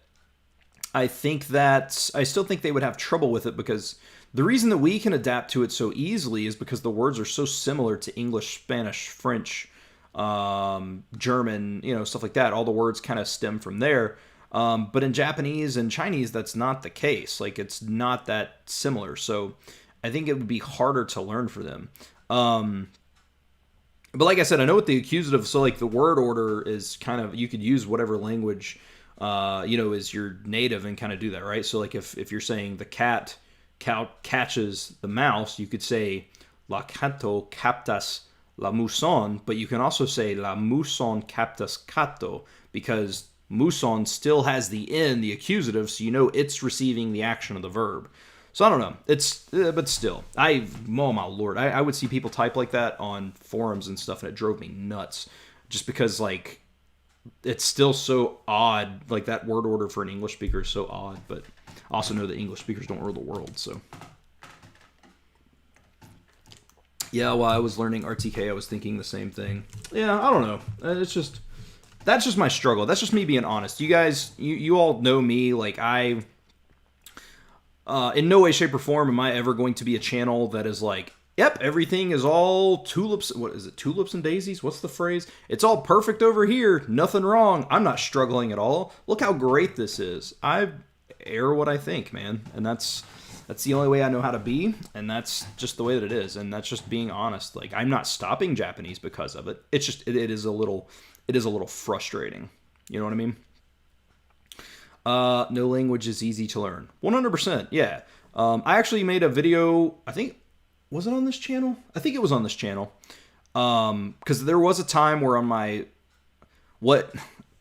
I still think they would have trouble with it, because the reason that we can adapt to it so easily is because the words are so similar to English, Spanish, French, German, stuff like that. All the words kind of stem from there. But in Japanese and Chinese, that's not the case. Like, it's not that similar. So I think it would be harder to learn for them. But like I said, I know with the accusative, so like the word order is kind of, you could use whatever language, is your native and kind of do that, right? So like if you're saying the cat catches the mouse, you could say la cato captas la muson, but you can also say la muson captas cato, because muson still has the N, the accusative, so it's receiving the action of the verb. So I don't know. But still, oh my lord, I would see people type like that on forums and stuff, and it drove me nuts, just because like it's still so odd. Like that word order for an English speaker is so odd, but I also know that English speakers don't rule the world. So yeah, while I was learning RTK, I was thinking the same thing. Yeah, I don't know. That's just my struggle. That's just me being honest. You guys, you all know me. Like in no way, shape, or form am I ever going to be a channel that is like, yep, everything is all tulips. What is it? Tulips and daisies? What's the phrase? It's all perfect over here. Nothing wrong. I'm not struggling at all. Look how great this is. I air what I think, man. And that's the only way I know how to be. And that's just the way that it is. And that's just being honest. Like, I'm not stopping Japanese because of it. It's just, it is a little frustrating. You know what I mean? No language is easy to learn. 100%, yeah. I actually made a video, I think, was it on this channel? I think it was on this channel. Because there was a time where on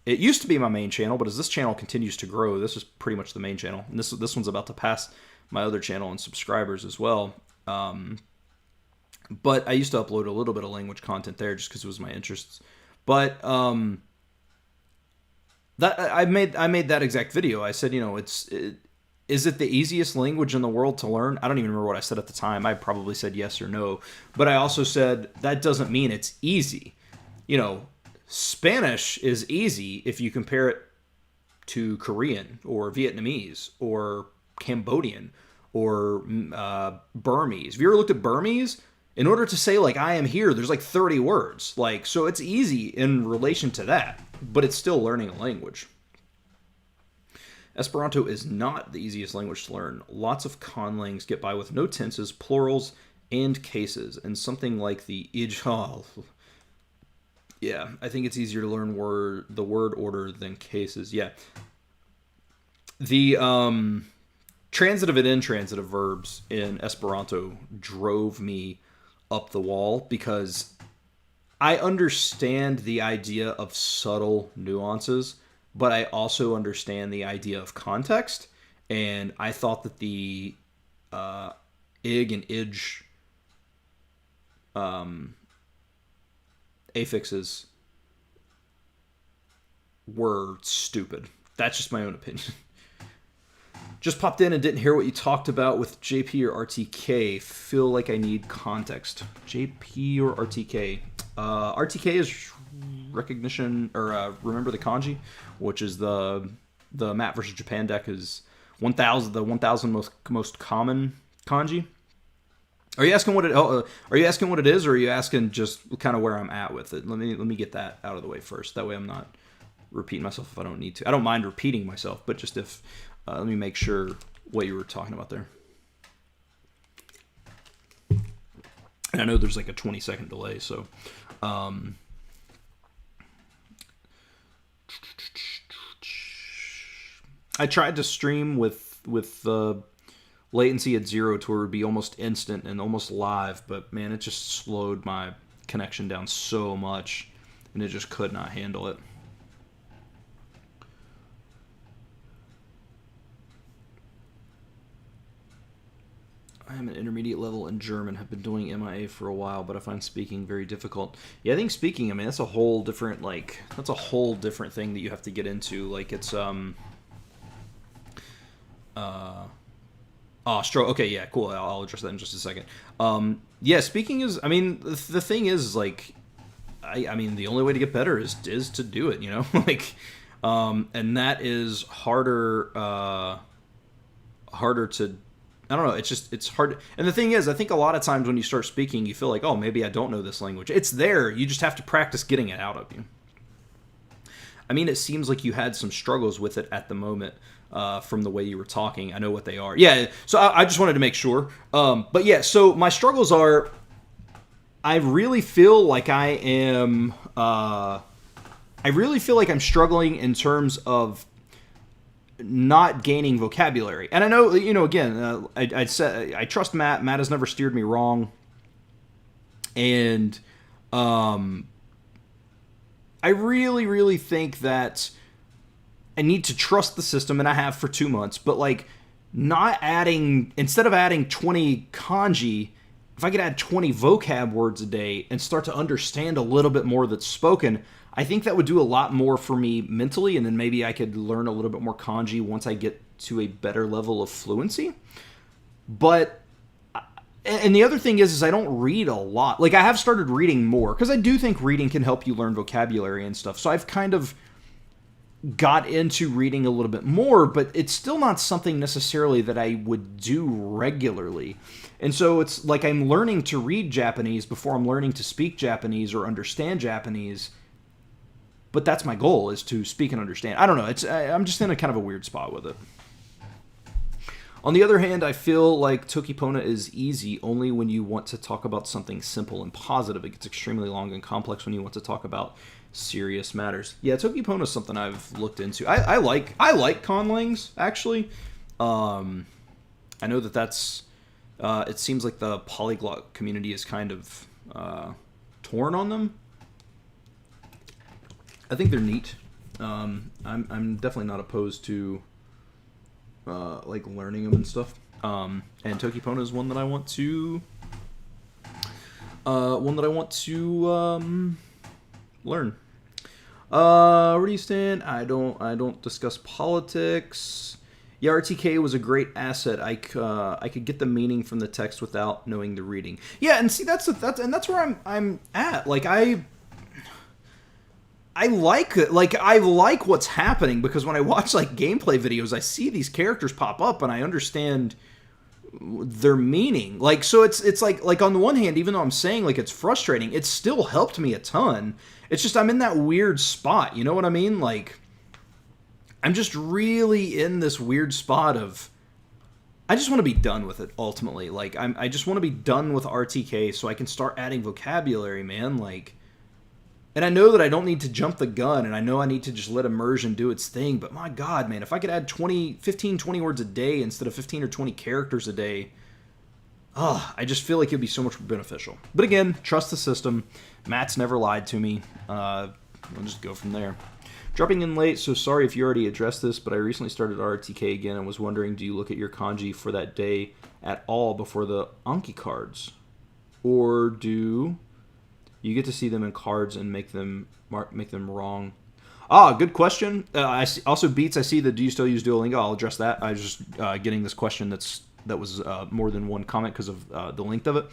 it used to be my main channel, but as this channel continues to grow, this is pretty much the main channel. And this one's about to pass my other channel in subscribers as well. But I used to upload a little bit of language content there just because it was my interests. But that I made that exact video. I said, is it the easiest language in the world to learn? I don't even remember what I said at the time. I probably said yes or no. But I also said that doesn't mean it's easy. Spanish is easy if you compare it to Korean or Vietnamese or Cambodian or Burmese. Have you ever looked at Burmese? In order to say, like, I am here, there's like 30 words. Like, so it's easy in relation to that, but it's still learning a language. Esperanto is not the easiest language to learn. Lots of conlangs get by with no tenses, plurals, and cases, and something like the ijhal. Yeah, I think it's easier to learn the word order than cases. Yeah. The transitive and intransitive verbs in Esperanto drove me up the wall because I understand the idea of subtle nuances, but I also understand the idea of context, and I thought that the ig and ij affixes were stupid. That's just my own opinion. Just popped in and didn't hear what you talked about with JP or RTK. Feel like I need context. JP or RTK? RTK is recognition, or remember the Kanji, which is the Map versus Japan deck is 1,000 most common Kanji. Are you asking what it? Are you asking what it is, or are you asking just kind of where I'm at with it? Let me get that out of the way first. That way, I'm not repeating myself if I don't need to. I don't mind repeating myself, but just if let me make sure what you were talking about there. And I know there's like a 20-second delay, so. I tried to stream with the latency at 0 to where it would be almost instant and almost live, but man, it just slowed my connection down so much, and it just could not handle it. I am an intermediate level in German, have been doing MIA for a while, but I find speaking very difficult. Yeah, I think speaking, I mean, that's a whole different, thing that you have to get into. Like, it's, okay, yeah, cool. I'll address that in just a second. Yeah, speaking is, I mean, the thing is, like, I mean, the only way to get better is to do it, you know? Like, and that is harder to, I don't know, it's hard. And the thing is, I think a lot of times when you start speaking, you feel like, oh, maybe I don't know this language. It's there. You just have to practice getting it out of you. I mean, it seems like you had some struggles with it at the moment from the way you were talking. I know what they are. Yeah, so I just wanted to make sure. But yeah, so my struggles are, I really feel like I'm struggling in terms of not gaining vocabulary. And I know, you know, again, I trust Matt. Matt has never steered me wrong. And I really, really think that I need to trust the system, and I have for 2 months, but like instead of adding 20 kanji, if I could add 20 vocab words a day and start to understand a little bit more that's spoken, I think that would do a lot more for me mentally, and then maybe I could learn a little bit more kanji once I get to a better level of fluency. But, and the other thing is I don't read a lot. Like, I have started reading more, because I do think reading can help you learn vocabulary and stuff. So I've kind of got into reading a little bit more, but it's still not something necessarily that I would do regularly. And so it's like I'm learning to read Japanese before I'm learning to speak Japanese or understand Japanese. But that's my goal, is to speak and understand. I don't know. I'm just in a kind of a weird spot with it. On the other hand, I feel like Tokipona is easy only when you want to talk about something simple and positive. It gets extremely long and complex when you want to talk about serious matters. Yeah, Tokipona is something I've looked into. I like conlangs, actually. I know that's... it seems like the polyglot community is kind of torn on them. I think they're neat. I'm definitely not opposed to like learning them and stuff. And Tokipona is one that I want to learn. Where do you stand? I don't discuss politics. Yeah, RTK was a great asset. I could get the meaning from the text without knowing the reading. Yeah, and see that's where I'm at. Like I like what's happening, because when I watch like gameplay videos, I see these characters pop up and I understand their meaning. Like, so it's like on the one hand, even though I'm saying like it's frustrating, it's still helped me a ton. It's just I'm in that weird spot, you know what I mean? Like, I'm just really in this weird spot of I just want to be done with it ultimately. Like, I just want to be done with RTK so I can start adding vocabulary, man. Like, and I know that I don't need to jump the gun, and I know I need to just let immersion do its thing, but my God, man, if I could add 15, 20 words a day instead of 15 or 20 characters a day, I just feel like it'd be so much more beneficial. But again, trust the system. Matt's never lied to me. We'll just go from there. Dropping in late, so sorry if you already addressed this, but I recently started RTK again and was wondering, do you look at your kanji for that day at all before the Anki cards? Or do you get to see them in cards and make them wrong? Good question. I see, also, Beats, I see the do you still use Duolingo? I'll address that. I was just getting this question that was more than one comment because of the length of it.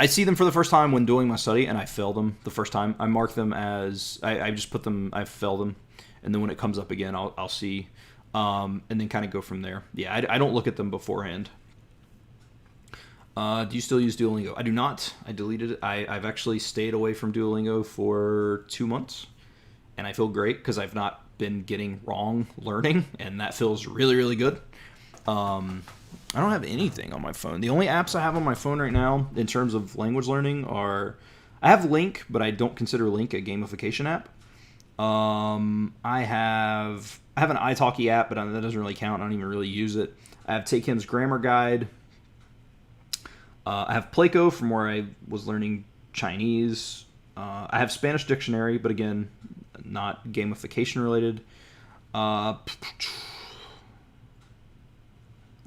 I see them for the first time when doing my study, and I fail them the first time. I mark them as I just put them. I fail them, and then when it comes up again, I'll see, and then kind of go from there. Yeah, I don't look at them beforehand. Do you still use Duolingo? I do not. I deleted it. I've actually stayed away from Duolingo for 2 months, and I feel great because I've not been getting wrong learning, and that feels really, really good. I don't have anything on my phone. The only apps I have on my phone right now in terms of language learning are I have Link, but I don't consider Link a gamification app. I have an italki app, but that doesn't really count. I don't even really use it. I have Take Him's Grammar Guide. I have Playco from where I was learning Chinese. I have Spanish Dictionary, but again, not gamification related.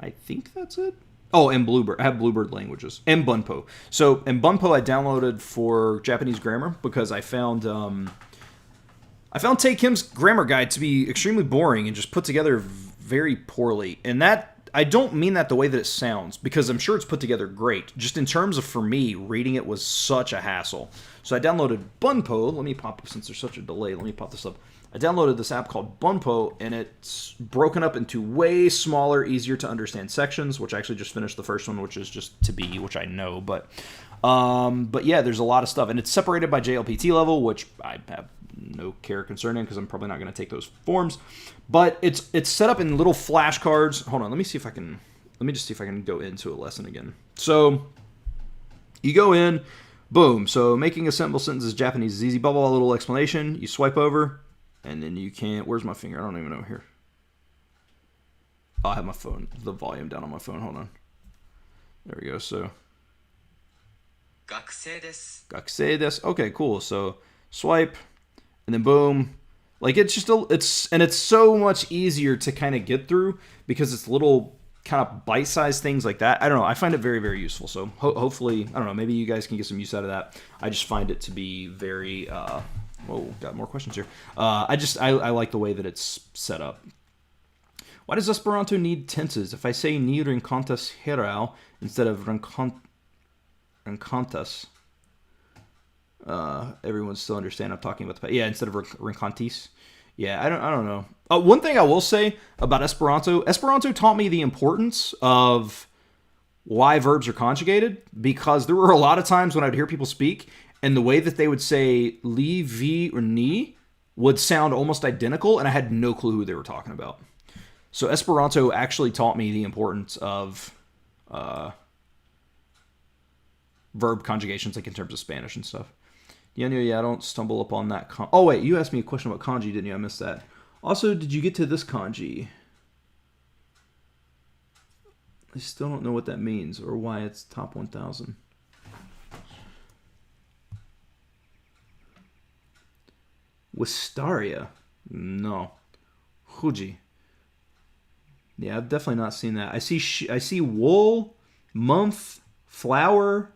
I think that's it. Oh, and Bluebird. I have Bluebird Languages. And Bunpo. So, and Bunpo I downloaded for Japanese grammar because I found Take Him's Grammar Guide to be extremely boring and just put together very poorly. And that, I don't mean that the way that it sounds, because I'm sure it's put together great. Just in terms of, for me, reading it was such a hassle. So I downloaded Bunpo. Let me pop, since there's such a delay, let me pop this up. I downloaded this app called Bunpo, and it's broken up into way smaller, easier to understand sections, which I actually just finished the first one, which is just to be, which I know, but yeah, there's a lot of stuff, and it's separated by JLPT level, which I have no care concern in because I'm probably not going to take those forms, but it's set up in little flashcards. Hold on, let me just see if I can go into a lesson again. So you go in, boom. So making a simple sentence is Japanese is easy. Blah blah blah. Little explanation. You swipe over. And then you can't... Where's my finger? I don't even know here. Oh, I have my phone. The volume down on my phone. Hold on. There we go. So... 学生です. 学生です. Okay, cool. So, swipe. And then boom. Like, it's just... it's so much easier to kind of get through because it's little kind of bite-sized things like that. I don't know. I find it very, very useful. So, hopefully... I don't know. Maybe you guys can get some use out of that. I just find it to be very... Whoa, got more questions here. I like the way that it's set up. Why does Esperanto need tenses? If I say ni renkontas herau instead of renkontas, everyone still understand I'm talking about the... Yeah, instead of renkontis. Yeah, I don't know. One thing I will say about Esperanto taught me the importance of why verbs are conjugated, because there were a lot of times when I'd hear people speak and the way that they would say li, vi, or ni would sound almost identical, and I had no clue who they were talking about. So Esperanto actually taught me the importance of verb conjugations, like in terms of Spanish and stuff. Yeah, I don't stumble upon that. Oh, wait, you asked me a question about kanji, didn't you? I missed that. Also, did you get to this kanji? I still don't know what that means or why it's top 1,000. Wistaria? No. Fuji. Yeah, I've definitely not seen that. I see wool, month, flower.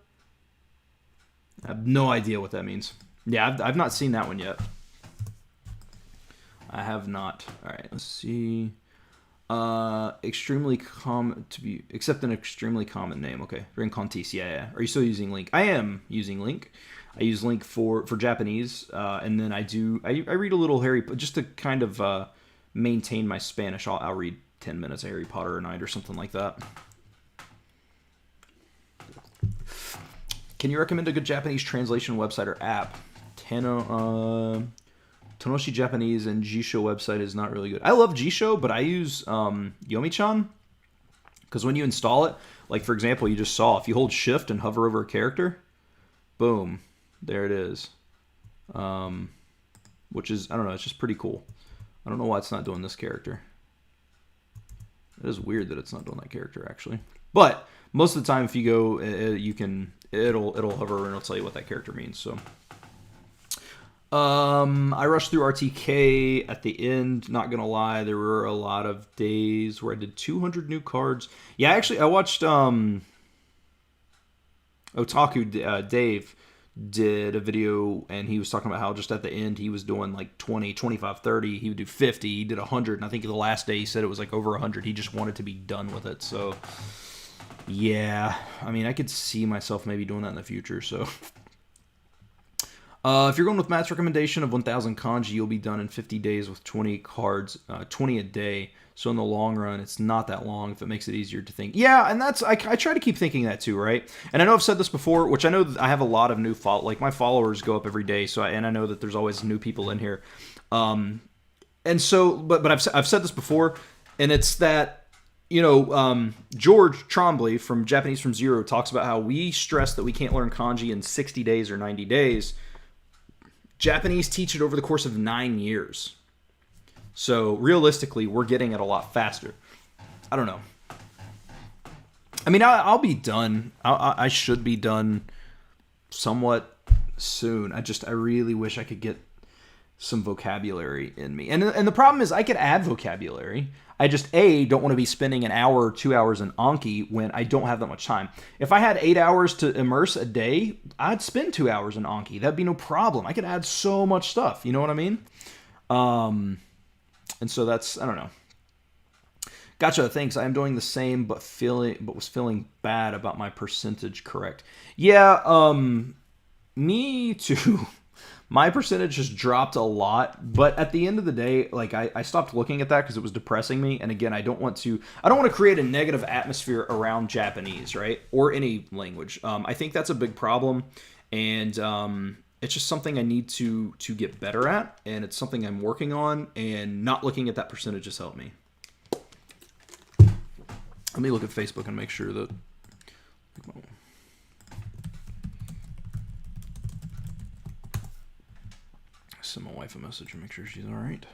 I have no idea what that means. Yeah, I've not seen that one yet. I have not. All right, let's see. Extremely common to be, except an extremely common name. Okay, Rincontis. Yeah. Are you still using Link? I am using Link. I use Link for Japanese, and then I read a little just to kind of maintain my Spanish. I'll read 10 minutes of Harry Potter a night or something like that. Can you recommend a good Japanese translation website or app? Tonoshi Japanese and Jisho website is not really good. I love Jisho, but I use Yomi-chan, because when you install it, like for example, you just saw, if you hold shift and hover over a character, boom, there it is. Which is, I don't know, it's just pretty cool. I don't know why it's not doing this character. It is weird that it's not doing that character, actually. But most of the time, if you go, it'll hover and it'll tell you what that character means. So, I rushed through RTK at the end. Not gonna lie, there were a lot of days where I did 200 new cards. Yeah, actually, I watched Otaku Dave did a video, and he was talking about how just at the end he was doing like 20, 25, 30. He would do 50. He did 100, and I think the last day he said it was like over 100. He just wanted to be done with it. So, yeah, I mean, I could see myself maybe doing that in the future. So, if you're going with Matt's recommendation of 1,000 kanji, you'll be done in 50 days with 20 cards, 20 a day. So in the long run, it's not that long if it makes it easier to think. Yeah, and that's I try to keep thinking that too, right? And I know I've said this before, which I know I have a lot of new like my followers go up every day, so and I know that there's always new people in here. And so, but I've said this before, and it's that, you know, George Trombley from Japanese from Zero talks about how we stress that we can't learn kanji in 60 days or 90 days. Japanese teach it over the course of 9 years. So realistically, we're getting it a lot faster. I don't know. I mean, I'll be done. I should be done somewhat soon. I really wish I could get some vocabulary in me. And the problem is I could add vocabulary. I just, don't want to be spending an hour or 2 hours in Anki when I don't have that much time. If I had 8 hours to immerse a day, I'd spend 2 hours in Anki. That'd be no problem. I could add so much stuff. You know what I mean? And so that's, I don't know. Gotcha, thanks. I am doing the same, but was feeling bad about my percentage correct. Yeah, me too. My percentage has dropped a lot, but at the end of the day, like I stopped looking at that because it was depressing me. And again, I don't want to create a negative atmosphere around Japanese, right? Or any language. I think that's a big problem. And it's just something I need to get better at, and it's something I'm working on, and not looking at that percentage has helped me. Let me look at Facebook and make sure that... Send my wife a message and make sure she's alright.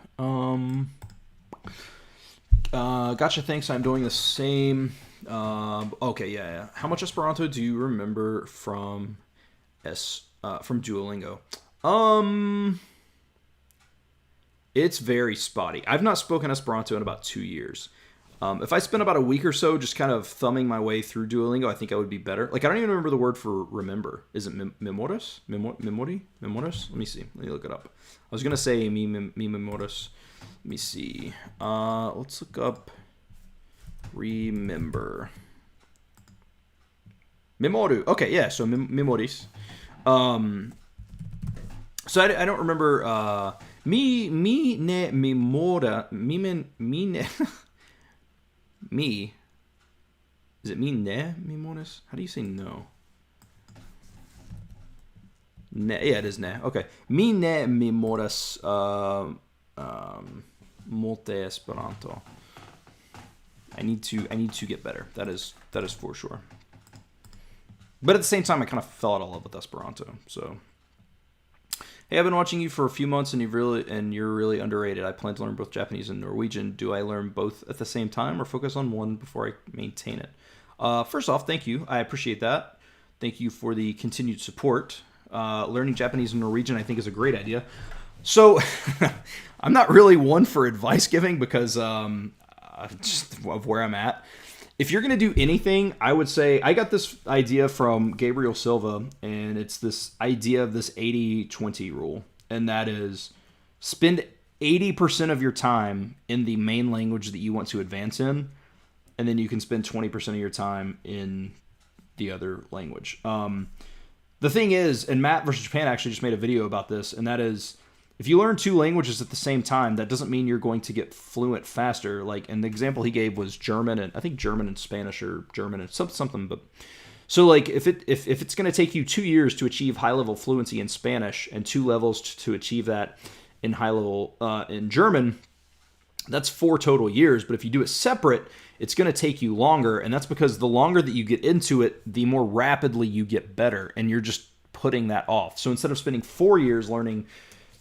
Gotcha, thanks. I'm doing the same. Okay, yeah. How much Esperanto do you remember from Duolingo? It's very spotty. I've not spoken Esperanto in about 2 years. If I spent about a week or so just kind of thumbing my way through Duolingo, I think I would be better. Like, I don't even remember the word for remember. Is it memoris? Memori? Memoris? Let me see. Let me look it up. I was going to say mi memoris. Let me see. Let's look up remember. Memoru. Okay, yeah, so memoris. So I don't remember mi ne memora mi ne me. Is it me ne memoris? How do you say no? Ne, yeah, it is ne. Okay. Mi ne memoras multe Esperanto. I need to get better. That is for sure. But at the same time, I kind of fell out of love with Esperanto. So, hey, I've been watching you for a few months, and you're really underrated. I plan to learn both Japanese and Norwegian. Do I learn both at the same time, or focus on one before I maintain it? First off, thank you. I appreciate that. Thank you for the continued support. Learning Japanese and Norwegian, I think, is a great idea. So, I'm not really one for advice giving because just of where I'm at. If you're going to do anything, I would say, I got this idea from Gabriel Silva, and it's this idea of this 80-20 rule. And that is, spend 80% of your time in the main language that you want to advance in, and then you can spend 20% of your time in the other language. The thing is, and Matt versus Japan actually just made a video about this, and that is, if you learn two languages at the same time, that doesn't mean you're going to get fluent faster. Like, and the example he gave was German, and I think German and Spanish, or German and something. But so, like, if it's going to take you 2 years to achieve high level fluency in Spanish and 2 levels to achieve that in high level in German, that's 4 total years. But if you do it separate, it's going to take you longer, and that's because the longer that you get into it, the more rapidly you get better, and you're just putting that off. So instead of spending 4 years learning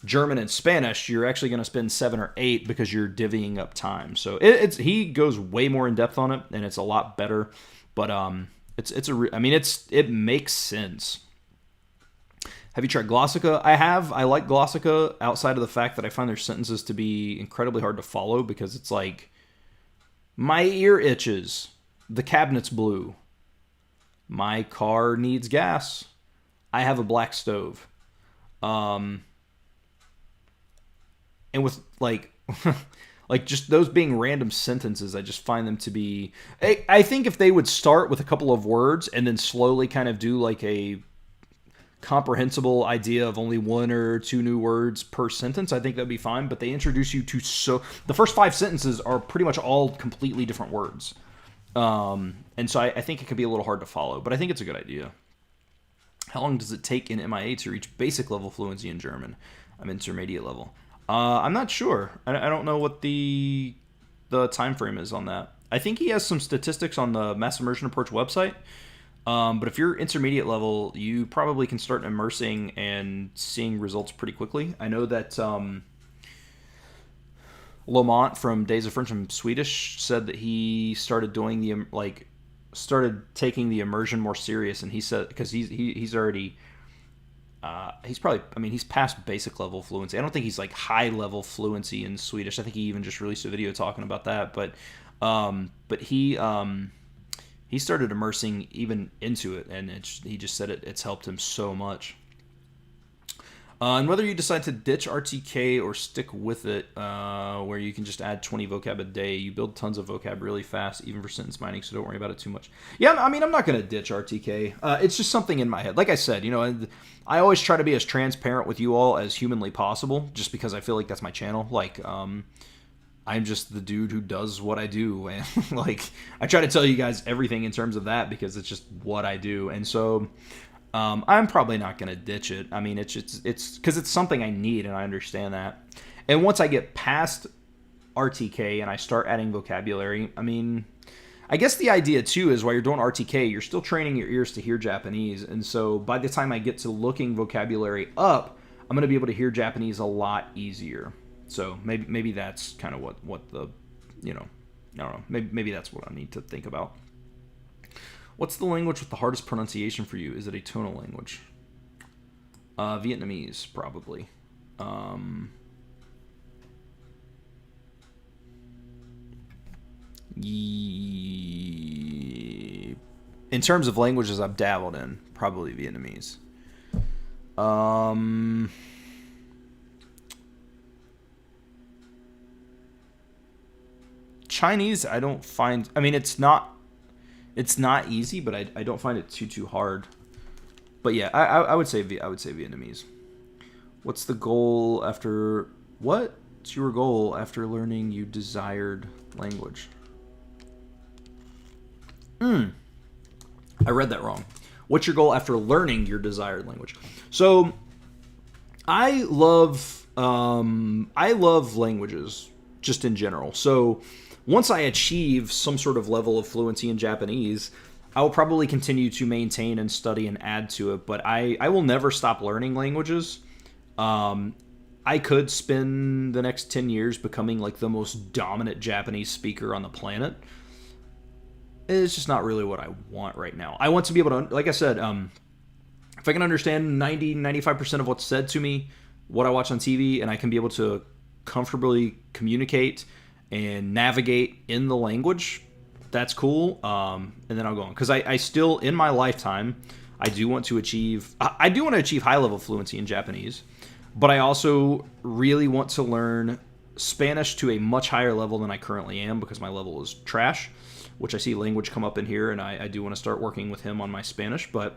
German and Spanish, you're actually going to spend 7 or 8 because you're divvying up time. So he goes way more in depth on it, and it's a lot better. But it makes sense. Have you tried Glossica? I have. I like Glossica outside of the fact that I find their sentences to be incredibly hard to follow, because it's like, my ear itches, the cabinet's blue, my car needs gas, I have a black stove. And with like like just those being random sentences, I just find them to be, I think if they would start with a couple of words and then slowly kind of do like a comprehensible idea of only 1 or 2 new words per sentence, I think that'd be fine. But they introduce you to the first 5 sentences are pretty much all completely different words. And so I think it could be a little hard to follow, but I think it's a good idea. How long does it take in MIA to reach basic level fluency in German? I'm intermediate level. I'm not sure. I don't know what the time frame is on that. I think he has some statistics on the Mass Immersion Approach website. But if you're intermediate level, you probably can start immersing and seeing results pretty quickly. I know that Lamont from Days of French and Swedish said that he started doing started taking the immersion more serious, and he said, because he's already he's probably, I mean, he's past basic level fluency. I don't think he's like high level fluency in Swedish. I think he even just released a video talking about that. But he started immersing even into it, and he just said it's helped him so much. And whether you decide to ditch RTK or stick with it, where you can just add 20 vocab a day, you build tons of vocab really fast, even for sentence mining, so don't worry about it too much. Yeah, I mean, I'm not going to ditch RTK. It's just something in my head. Like I said, I always try to be as transparent with you all as humanly possible, just because I feel like that's my channel. Like, I'm just the dude who does what I do, and like, I try to tell you guys everything in terms of that, because it's just what I do. And so I'm probably not going to ditch it. I mean, it's because it's something I need, and I understand that. And once I get past RTK and I start adding vocabulary, I mean, I guess the idea too is while you're doing RTK, you're still training your ears to hear Japanese. And so by the time I get to looking vocabulary up, I'm going to be able to hear Japanese a lot easier. So maybe that's kind of what the, I don't know, maybe that's what I need to think about. What's the language with the hardest pronunciation for you? Is it a tonal language? Vietnamese, probably. In terms of languages I've dabbled in, probably Vietnamese. Chinese, I don't find, I mean, it's not easy, but I don't find it too hard. But yeah, I would say Vietnamese. What's the goal after, what's your goal after learning you desired language? I read that wrong. What's your goal after learning your desired language? So I love languages just in general. So once I achieve some sort of level of fluency in Japanese, I will probably continue to maintain and study and add to it, but I will never stop learning languages. I could spend the next 10 years becoming like the most dominant Japanese speaker on the planet. It's just not really what I want right now. I want to be able to, like I said, if I can understand 90-95% of what's said to me, what I watch on TV, and I can be able to comfortably communicate and navigate in the language, that's cool. And then I'll go on, because I still, in my lifetime, I do want to achieve high level fluency in Japanese, but I also really want to learn Spanish to a much higher level than I currently am, because my level is trash, which I see language come up in here, and I do want to start working with him on my Spanish, but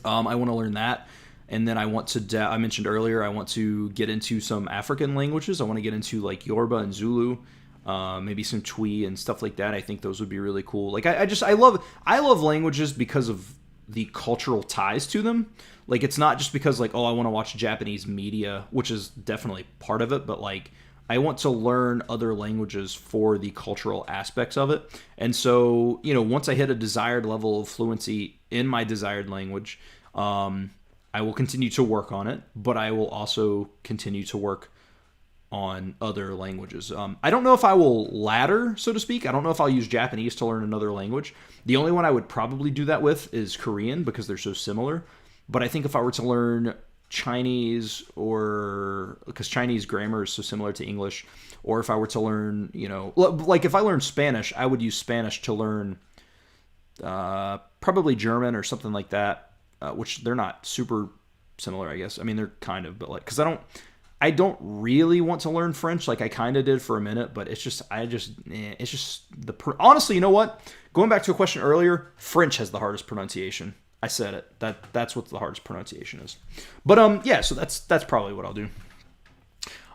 I want to learn that. And then I want to, I mentioned earlier, I want to get into some African languages. I want to get into like Yoruba and Zulu, maybe some Twi and stuff like that. I think those would be really cool. Like I love languages because of the cultural ties to them. Like it's not just because like, oh, I want to watch Japanese media, which is definitely part of it, but like I want to learn other languages for the cultural aspects of it. And so, once I hit a desired level of fluency in my desired language, I will continue to work on it, but I will also continue to work on other languages. I don't know if I will ladder, so to speak. I don't know if I'll use Japanese to learn another language. The only one I would probably do that with is Korean because they're so similar. But I think if I were to learn Chinese, or because Chinese grammar is so similar to English, or if I were to learn, like if I learned Spanish, I would use Spanish to learn probably German or something like that, which they're not super similar, I guess. I mean, they're kind of, but like, because I don't really want to learn French. Like I kind of did for a minute, but it's just honestly, you know what? Going back to a question earlier, French has the hardest pronunciation. I said it. That's what the hardest pronunciation is. But yeah, so that's probably what I'll do.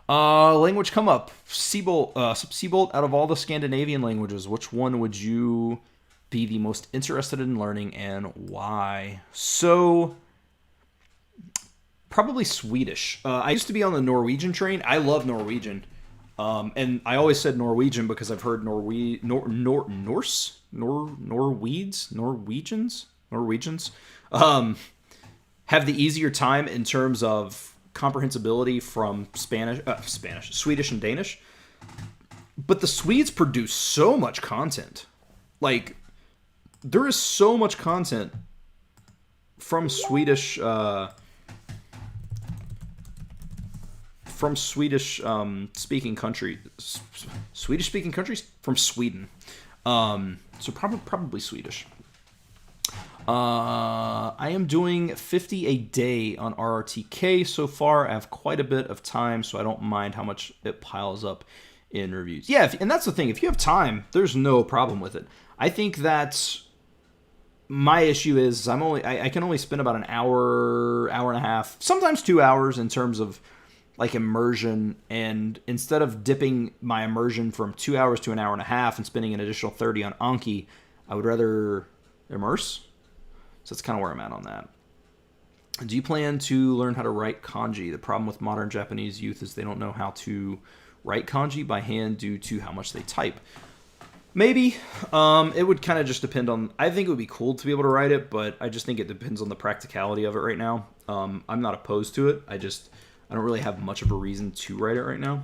Language come up. Seabolt, out of all the Scandinavian languages, which one would you be the most interested in learning and why? So probably Swedish. I used to be on the Norwegian train. I love Norwegian. And I always said Norwegian because I've heard Norwegians have the easier time in terms of comprehensibility from Swedish and Danish. But the Swedes produce so much content. Like, there is so much content from Swedish speaking countries from Sweden. So probably Swedish. I am doing 50 a day on RRTK so far. I have quite a bit of time, so I don't mind how much it piles up in reviews. Yeah, and that's the thing. If you have time, there's no problem with it. I think that my issue is I can only spend about an hour and a half, sometimes 2 hours in terms of like immersion, and instead of dipping my immersion from 2 hours to an hour and a half and spending an additional 30 on Anki, I would rather immerse. So that's kind of where I'm at on that. Do you plan to learn how to write kanji? The problem with modern Japanese youth is they don't know how to write kanji by hand due to how much they type. Maybe. It would kind of just depend on... I think it would be cool to be able to write it, but I just think it depends on the practicality of it right now. I'm not opposed to it. I don't really have much of a reason to write it right now.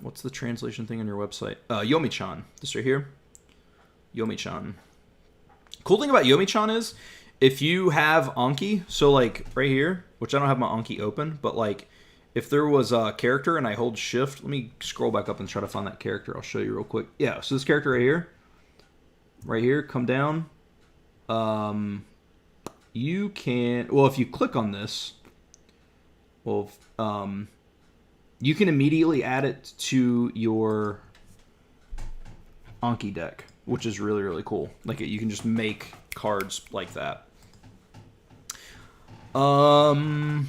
What's the translation thing on your website? Yomi-chan. This right here. Yomi-chan. Cool thing about Yomi-chan is if you have Anki, so like right here, which I don't have my Anki open, but like if there was a character and I hold shift, let me scroll back up and try to find that character. I'll show you real quick. Yeah, so this character right here, come down. You can, well, if you click on this, well, you can immediately add it to your Anki deck, which is really, really cool. Like, you can just make cards like that. Also,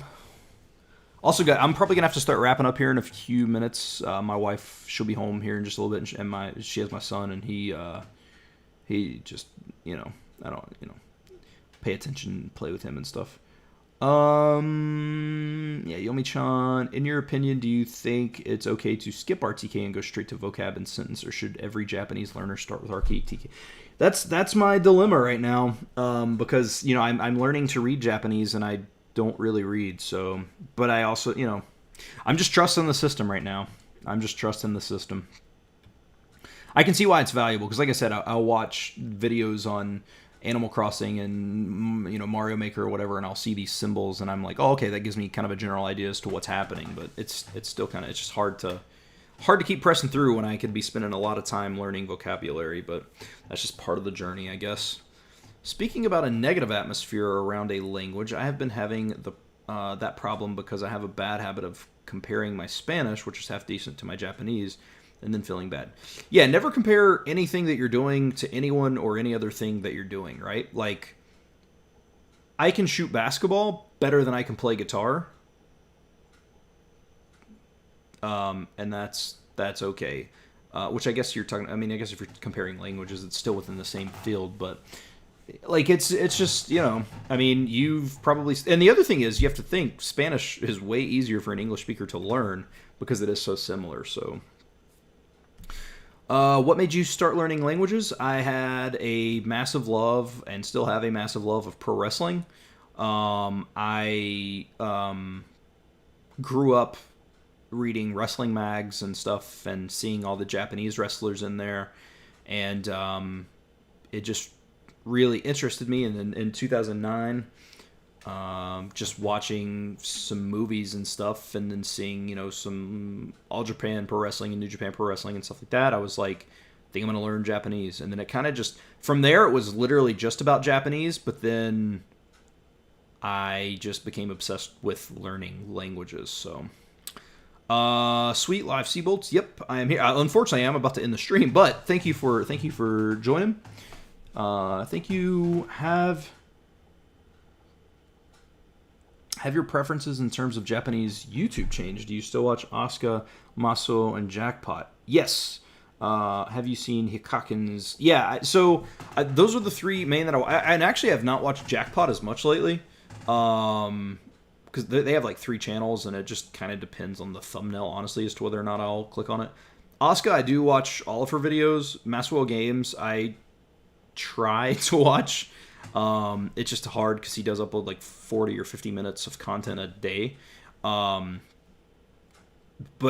guys, I'm probably gonna have to start wrapping up here in a few minutes. My wife, she'll be home here in just a little bit, and she has my son, and he just, I don't, pay attention, play with him and stuff. Yeah, Yomi-chan, in your opinion, do you think it's okay to skip RTK and go straight to vocab and sentence, or should every Japanese learner start with RTK? That's my dilemma right now, because, I'm learning to read Japanese, and I don't really read, so, but I also, I'm just trusting the system right now. I'm just trusting the system. I can see why it's valuable, because like I said, I'll watch videos on Animal Crossing and Mario Maker or whatever, and I'll see these symbols, and I'm like, oh, okay, that gives me kind of a general idea as to what's happening. But it's still kind of, it's just hard to keep pressing through when I could be spending a lot of time learning vocabulary. But that's just part of the journey, I guess. Speaking about a negative atmosphere around a language, I have been having that problem because I have a bad habit of comparing my Spanish, which is half decent, to my Japanese, and then feeling bad. Yeah, never compare anything that you're doing to anyone or any other thing that you're doing, right? Like, I can shoot basketball better than I can play guitar. And that's okay. Which I guess you're talking. I mean, I guess if you're comparing languages, it's still within the same field. But like, it's just, you know. I mean, you've probably. And the other thing is, you have to think Spanish is way easier for an English speaker to learn because it is so similar. So, what made you start learning languages? I had a massive love, and still have a massive love, of pro wrestling. I grew up reading wrestling mags and stuff and seeing all the Japanese wrestlers in there, and it just really interested me. And in 2009, just watching some movies and stuff, and then seeing, you know, some All Japan Pro Wrestling and New Japan Pro Wrestling and stuff like that, I was like, I think I'm going to learn Japanese. And then it kind of just, from there, it was literally just about Japanese, but then I just became obsessed with learning languages. So sweet live Seabolts. Yep, I am here. Unfortunately, I'm about to end the stream, but thank you for joining. Think you have your preferences in terms of Japanese YouTube changed? Do you still watch Asuka, Maso, and Jackpot? Yes. Have you seen Hikaken's? Yeah. So those are the three main that I actually have not watched Jackpot as much lately. Because they have like 3 channels, and it just kind of depends on the thumbnail, honestly, as to whether or not I'll click on it. Asuka, I do watch all of her videos. Maswell Games, I try to watch. It's just hard because he does upload like 40 or 50 minutes of content a day. But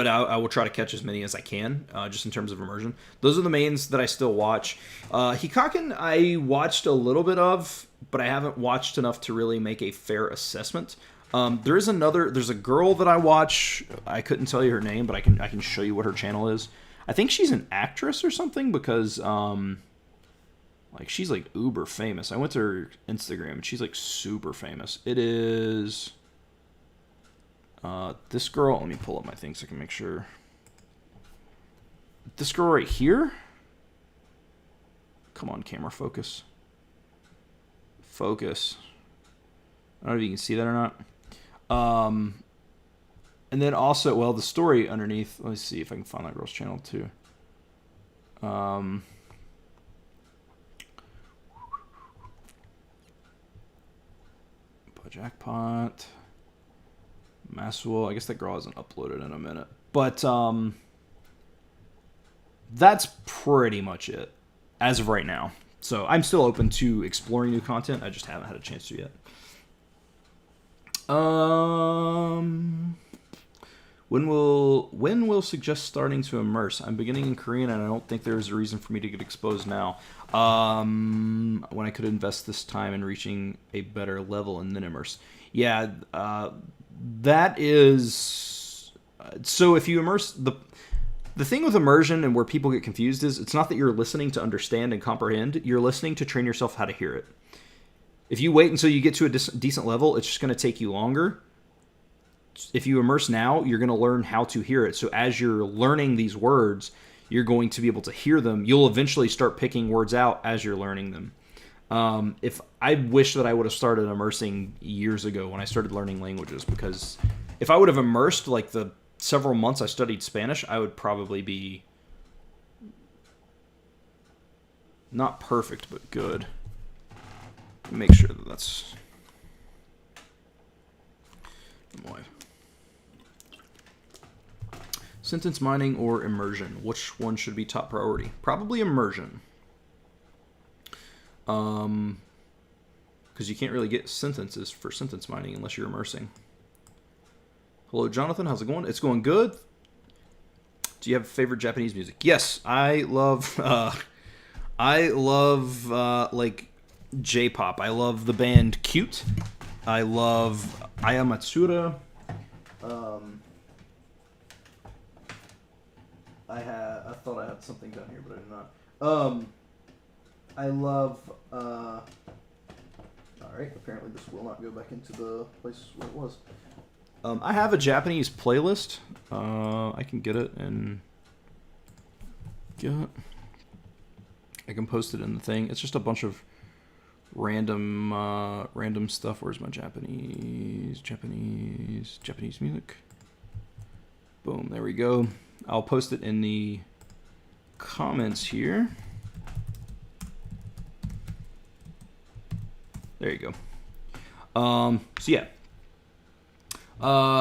I will try to catch as many as I can, just in terms of immersion. Those are the mains that I still watch. Hikaken, I watched a little bit of, but I haven't watched enough to really make a fair assessment. There's a girl that I watch. I couldn't tell you her name, but I can show you what her channel is. I think she's an actress or something, because like, she's like uber famous. I went to her Instagram, and she's like super famous. It is this girl. Let me pull up my thing so I can make sure. This girl right here. Come on, camera, focus. Focus. I don't know if you can see that or not. And then also, well, the story underneath. Let me see if I can find that girl's channel too. Jackpot. Maswell. I guess that girl hasn't uploaded in a minute. But that's pretty much it as of right now. So I'm still open to exploring new content. I just haven't had a chance to yet. When will suggest starting to immerse? I'm beginning in Korean, and I don't think there's a reason for me to get exposed now. When I could invest this time in reaching a better level and then immerse. Yeah, that is. So if you immerse, the thing with immersion and where people get confused is, it's not that you're listening to understand and comprehend. You're listening to train yourself how to hear it. If you wait until you get to a decent level, it's just going to take you longer. If you immerse now, you're going to learn how to hear it. So as you're learning these words, you're going to be able to hear them. You'll eventually start picking words out as you're learning them. If I wish that I would have started immersing years ago when I started learning languages, because if I would have immersed like the several months I studied Spanish, I would probably be not perfect, but good. Make sure that that's boy. Sentence mining or immersion? Which one should be top priority? Probably immersion. Because you can't really get sentences for sentence mining unless you're immersing. Hello, Jonathan. How's it going? It's going good. Do you have favorite Japanese music? Yes, I love. Like J-pop. I love the band Cute. I love Aya Matsura. I thought I had something down here, but I did not. I love. All right. Apparently, this will not go back into the place where it was. I have a Japanese playlist. I can get it and Yeah. I can post it in the thing. It's just a bunch of random stuff. Where's my Japanese music? Boom, there we go. I'll post it in the comments here. There you go. So yeah.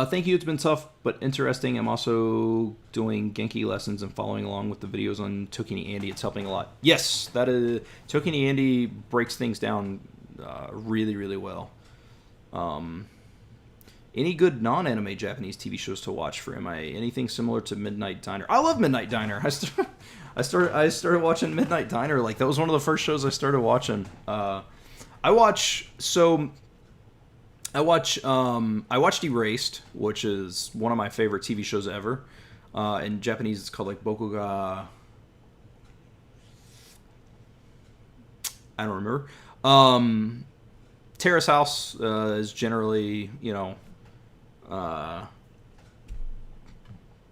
Thank you. It's been tough, but interesting. I'm also doing Genki lessons and following along with the videos on Tokini Andy. It's helping a lot. Yes, that is. Tokini Andy breaks things down really, really well. Any good non-anime Japanese TV shows to watch for MIA? Anything similar to Midnight Diner? I love Midnight Diner. I started watching Midnight Diner. Like, that was one of the first shows I started watching. I watched Erased, which is one of my favorite TV shows ever. In Japanese, it's called like Bokuga. I don't remember. Terrace House is generally,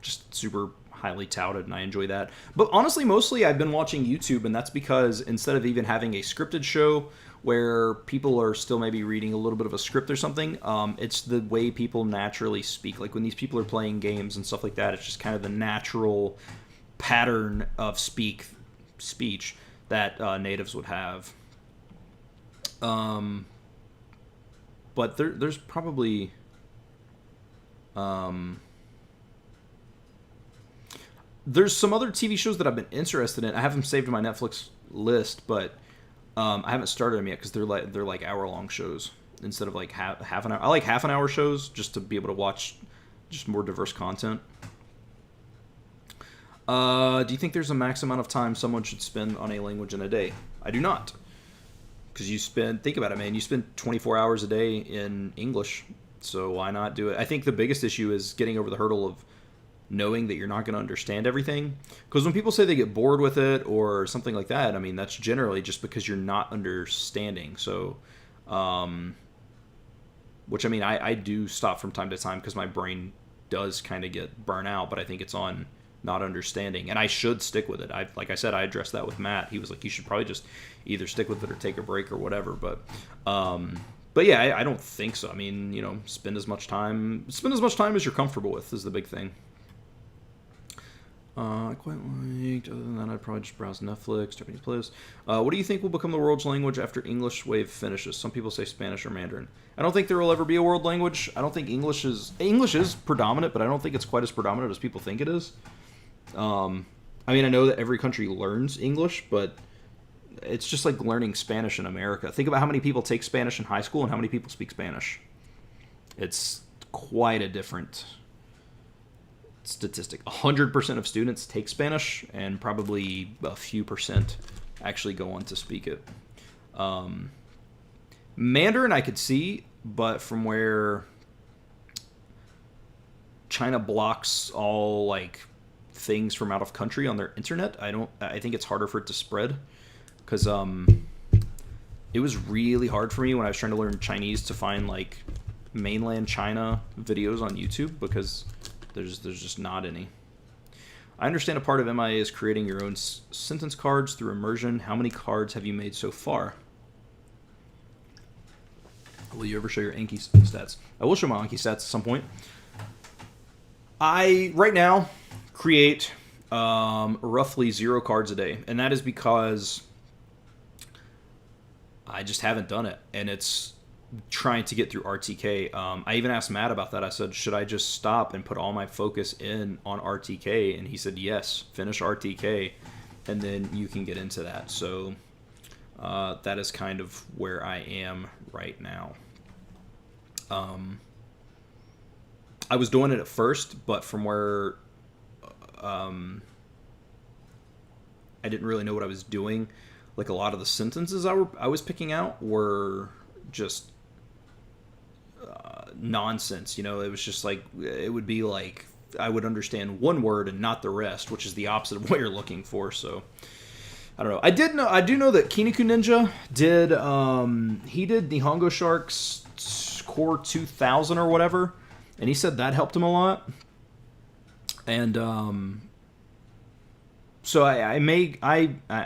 just super highly touted, and I enjoy that. But honestly, mostly I've been watching YouTube, and that's because instead of even having a scripted show where people are still maybe reading a little bit of a script or something, it's the way people naturally speak. Like when these people are playing games and stuff like that, it's just kind of the natural pattern of speech that natives would have. But there's probably there's some other TV shows that I've been interested in. I have them saved in my Netflix list, but I haven't started them yet because they're like hour-long shows instead of like half an hour. I like half-an-hour shows just to be able to watch just more diverse content. Do you think there's a max amount of time someone should spend on a language in a day? I do not. Because think about it, man, you spend 24 hours a day in English, so why not do it? I think the biggest issue is getting over the hurdle of knowing that you're not going to understand everything. Because when people say they get bored with it or something like that, I mean, that's generally just because you're not understanding. So, which, I mean, I do stop from time to time because my brain does kind of get burnt out, but I think it's on not understanding, and I should stick with it. Like I said, I addressed that with Matt. He was like, you should probably just either stick with it or take a break or whatever. But yeah, I don't think so. I mean, spend as much time as you're comfortable with is the big thing. I quite liked. Other than that, I'd probably just browse Netflix, Japanese playlists. What do you think will become the world's language after English wave finishes? Some people say Spanish or Mandarin. I don't think there will ever be a world language. I don't think English is predominant, but I don't think it's quite as predominant as people think it is. I mean, I know that every country learns English, but it's just like learning Spanish in America. Think about how many people take Spanish in high school and how many people speak Spanish. It's quite a different statistic. 100% of students take Spanish, and probably a few percent actually go on to speak it. Mandarin I could see, but from where China blocks all like things from out of country on their internet, I think it's harder for it to spread, because it was really hard for me when I was trying to learn Chinese to find like mainland China videos on YouTube, because there's just not any. I understand a part of MIA is creating your own sentence cards through immersion. How many cards have you made so far? Will you ever show your Anki stats? I will show my Anki stats at some point. I right now create roughly 0 cards a day, and that is because I just haven't done it, and it's trying to get through RTK. I even asked Matt about that. I said, should I just stop and put all my focus in on RTK? And he said, yes, finish RTK, and then you can get into that. So that is kind of where I am right now. I was doing it at first, but from where I didn't really know what I was doing, like a lot of the sentences I was picking out were just nonsense. It was just like, it would be like I would understand one word and not the rest, which is the opposite of what you're looking for. So I don't know. I do know that Kiniku Ninja did he did Nihongo Shark's Core 2000 or whatever, and he said that helped him a lot. And So I may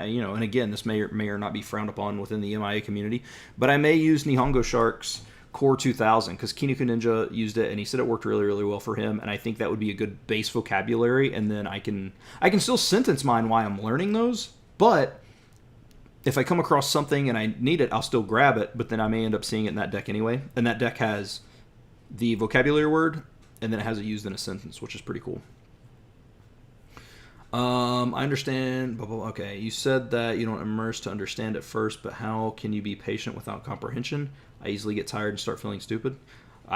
you know, and again, this may or not be frowned upon within the MIA community, but I may use Nihongo Shark's Core 2000 because Kinoko Ninja used it and he said it worked really well for him, and I think that would be a good base vocabulary, and then I can still sentence mine while I'm learning those, but if I come across something and I need it, I'll still grab it, but then I may end up seeing it in that deck anyway, and that deck has the vocabulary word and then it has it used in a sentence, which is pretty cool. I understand. Blah, blah, blah. Okay, you said that you don't immerse to understand at first, but how can you be patient without comprehension? I easily get tired and start feeling stupid.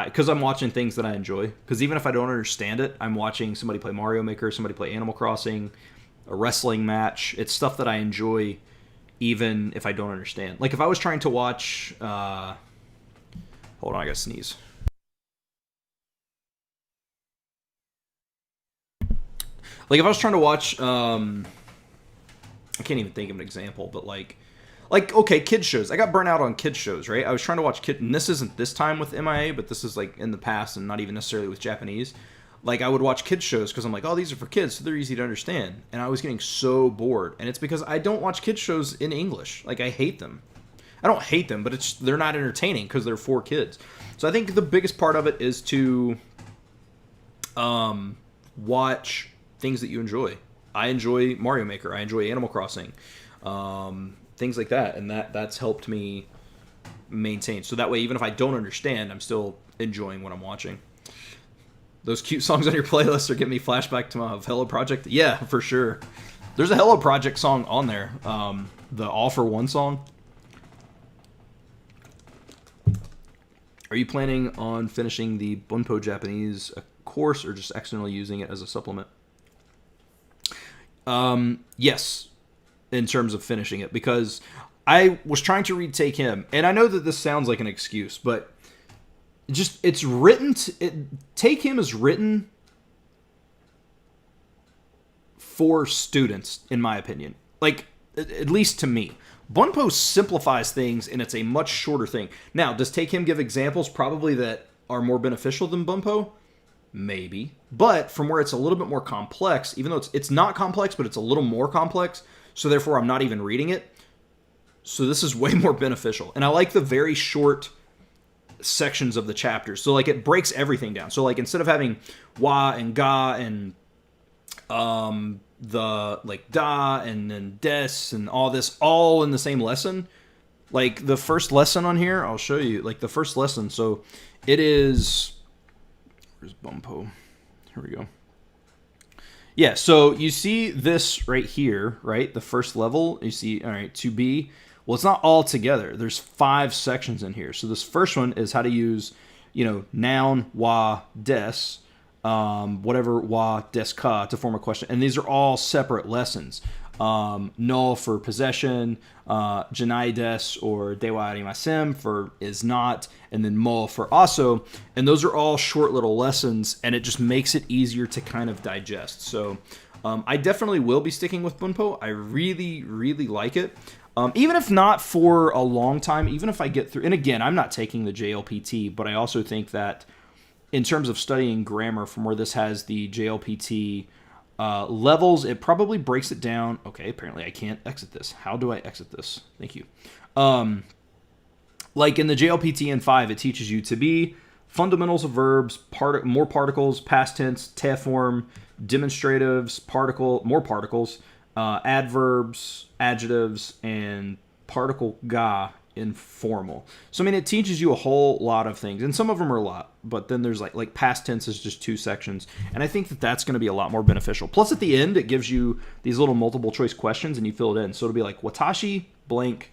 Because I'm watching things that I enjoy. Because even if I don't understand it, I'm watching somebody play Mario Maker, somebody play Animal Crossing, a wrestling match. It's stuff that I enjoy even if I don't understand. Like if I was trying to watch... hold on, I gotta sneeze. Like if I was trying to watch, I can't even think of an example, but like okay, kids shows. I got burnt out on kids shows, right? I was trying to watch and this isn't this time with MIA, but this is like in the past and not even necessarily with Japanese. Like I would watch kids shows because I'm like, oh, these are for kids, so they're easy to understand. And I was getting so bored, and it's because I don't watch kids shows in English. Like I hate them. I don't hate them, but they're not entertaining because they're for kids. So I think the biggest part of it is to watch things that you enjoy. I enjoy Mario Maker. I enjoy Animal Crossing. Things like that. And that's helped me maintain. So that way, even if I don't understand, I'm still enjoying what I'm watching. Those cute songs on your playlist are giving me flashback to my Hello Project. Yeah, for sure. There's a Hello Project song on there. The All for One song. Are you planning on finishing the Bunpo Japanese course or just accidentally using it as a supplement? Yes, in terms of finishing it, because I was trying to read Take Him, and I know that this sounds like an excuse, but it's written. Take Him is written for students, in my opinion. Like, at least to me. Bunpo simplifies things, and it's a much shorter thing. Now, does Take Him give examples probably that are more beneficial than Bunpo? Maybe. But from where it's a little bit more complex, even though it's not complex, but it's a little more complex, so therefore I'm not even reading it. So this is way more beneficial. And I like the very short sections of the chapters. So like it breaks everything down. So like instead of having wa and ga and the like da and then des and all this all in the same lesson, like the first lesson on here, I'll show you like the first lesson. So it is... Where's Bunpo? Here we go. Yeah, so you see this right here, right? The first level, you see, all right, to be. Well, it's not all together. There's 5 sections in here. So this first one is how to use, noun, wa, des, whatever, wa, des, ka, to form a question. And these are all separate lessons. No for possession, janai des or dewa arimasen for is not, and then mo for also. And those are all short little lessons, and it just makes it easier to kind of digest. So I definitely will be sticking with Bunpo. I really, really like it. Even if not for a long time, even if I get through, and again, I'm not taking the JLPT, but I also think that in terms of studying grammar, from where this has the JLPT levels, it probably breaks it down. Okay, apparently I can't exit this. How do I exit this? Thank you. Like in the JLPT N5, it teaches you to be, fundamentals of verbs, more particles, past tense, te form, demonstratives, more particles, adverbs, adjectives, and particle ga informal. So I mean, it teaches you a whole lot of things, and some of them are a lot, but then there's like past tense is just 2 sections, and I think that that's going to be a lot more beneficial. Plus at the end it gives you these little multiple choice questions and you fill it in. So it'll be like watashi blank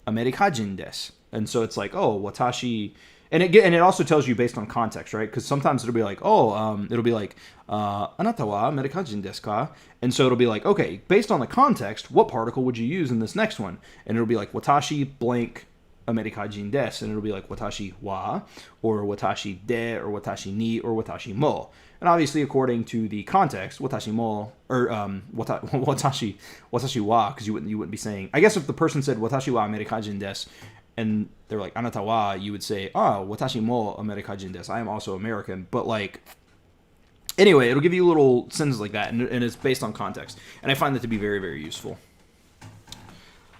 Amerikajin desu, and so it's like, oh, watashi, and it also tells you based on context, right? Because sometimes it'll be like, it'll be like anata wa Amerikajin desu ka, and so it'll be like, okay, based on the context, what particle would you use in this next one? And it'll be like watashi blank Amerikajin desu, and it'll be like watashi wa, or watashi de, or watashi ni, or watashi mo. And obviously, according to the context, watashi mo, or watashi wa, because you wouldn't be saying. I guess if the person said watashi wa Amerikajin desu, and they're like anata wa, you would say, watashi mo Amerikajin desu. I am also American. But like, Anyway, it'll give you little sentences like that, and it's based on context. And I find that to be very, very useful.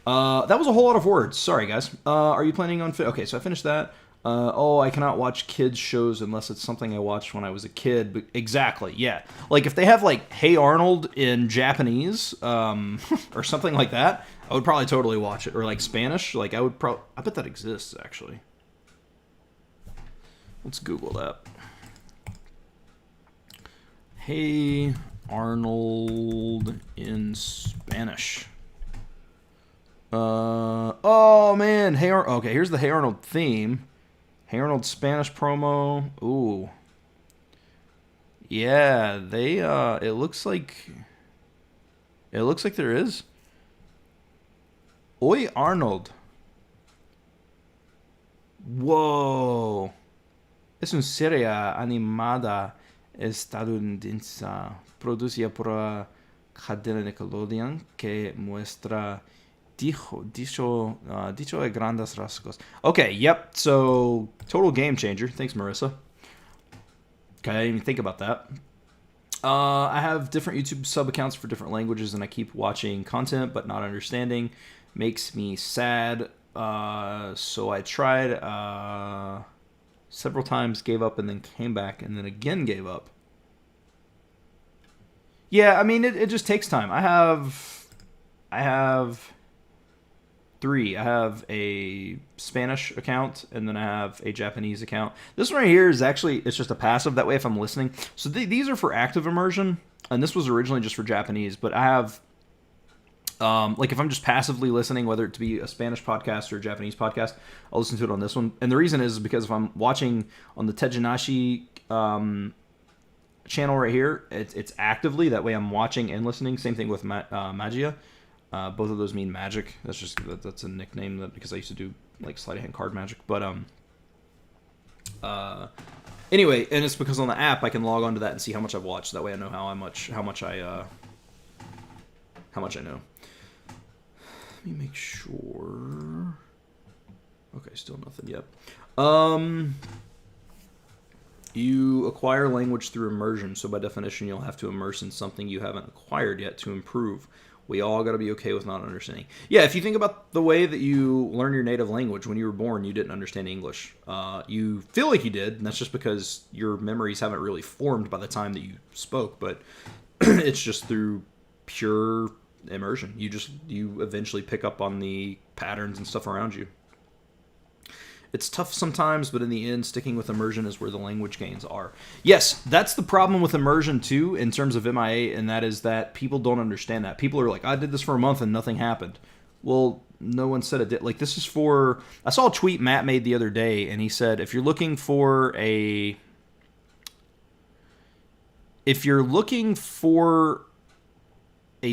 That was a whole lot of words. Sorry, guys. Are you planning on... Okay, so I finished that. I cannot watch kids shows unless it's something I watched when I was a kid. But exactly, yeah. Like, if they have, like, Hey Arnold in Japanese, or something like that, I would probably totally watch it. Or, like, Spanish. Like, I bet that exists, actually. Let's Google that. Hey Arnold in Spanish. Oh man, okay, here's the Hey Arnold theme. Hey Arnold Spanish promo. Ooh. Yeah, they it looks like there is. Oi Arnold. Whoa. Es una serie animada estadounidense producida por la cadena Nickelodeon que muestra dicho de grandes rasgos. Okay, yep. So total game changer. Thanks, Marissa. Okay, I didn't even think about that. I have different YouTube sub accounts for different languages, and I keep watching content but not understanding. Makes me sad. So I tried several times, gave up, and then came back, and then again gave up. Yeah, I mean, it just takes time. I have three. I have a Spanish account, and then I have a Japanese account. This one right here is actually, it's just a passive. That way, if I'm listening. So these are for active immersion, and this was originally just for Japanese, but I have... like if I'm just passively listening, whether it to be a Spanish podcast or a Japanese podcast, I'll listen to it on this one. And the reason is because if I'm watching on the Tejinashi channel right here, it's actively. That way I'm watching and listening. Same thing with Magia. Both of those mean magic. That's a nickname because I used to do like sleight of hand card magic. But anyway, and it's because on the app I can log onto that and see how much I've watched. That way I know how much I know. Let me make sure. Okay, still nothing yet. You acquire language through immersion, so by definition you'll have to immerse in something you haven't acquired yet to improve. We all got to be okay with not understanding. Yeah, if you think about the way that you learn your native language, when you were born, you didn't understand English. You feel like you did, and that's just because your memories haven't really formed by the time that you spoke, but it's just through pure immersion. You eventually pick up on the patterns and stuff around you. It's tough sometimes, but in the end, sticking with immersion is where the language gains are. Yes, that's the problem with immersion too, in terms of MIA, and that is that people don't understand that. People are like, I did this for a month and nothing happened. Well, no one said it did. Like, this is for... I saw a tweet Matt made the other day, and he said, if you're looking for a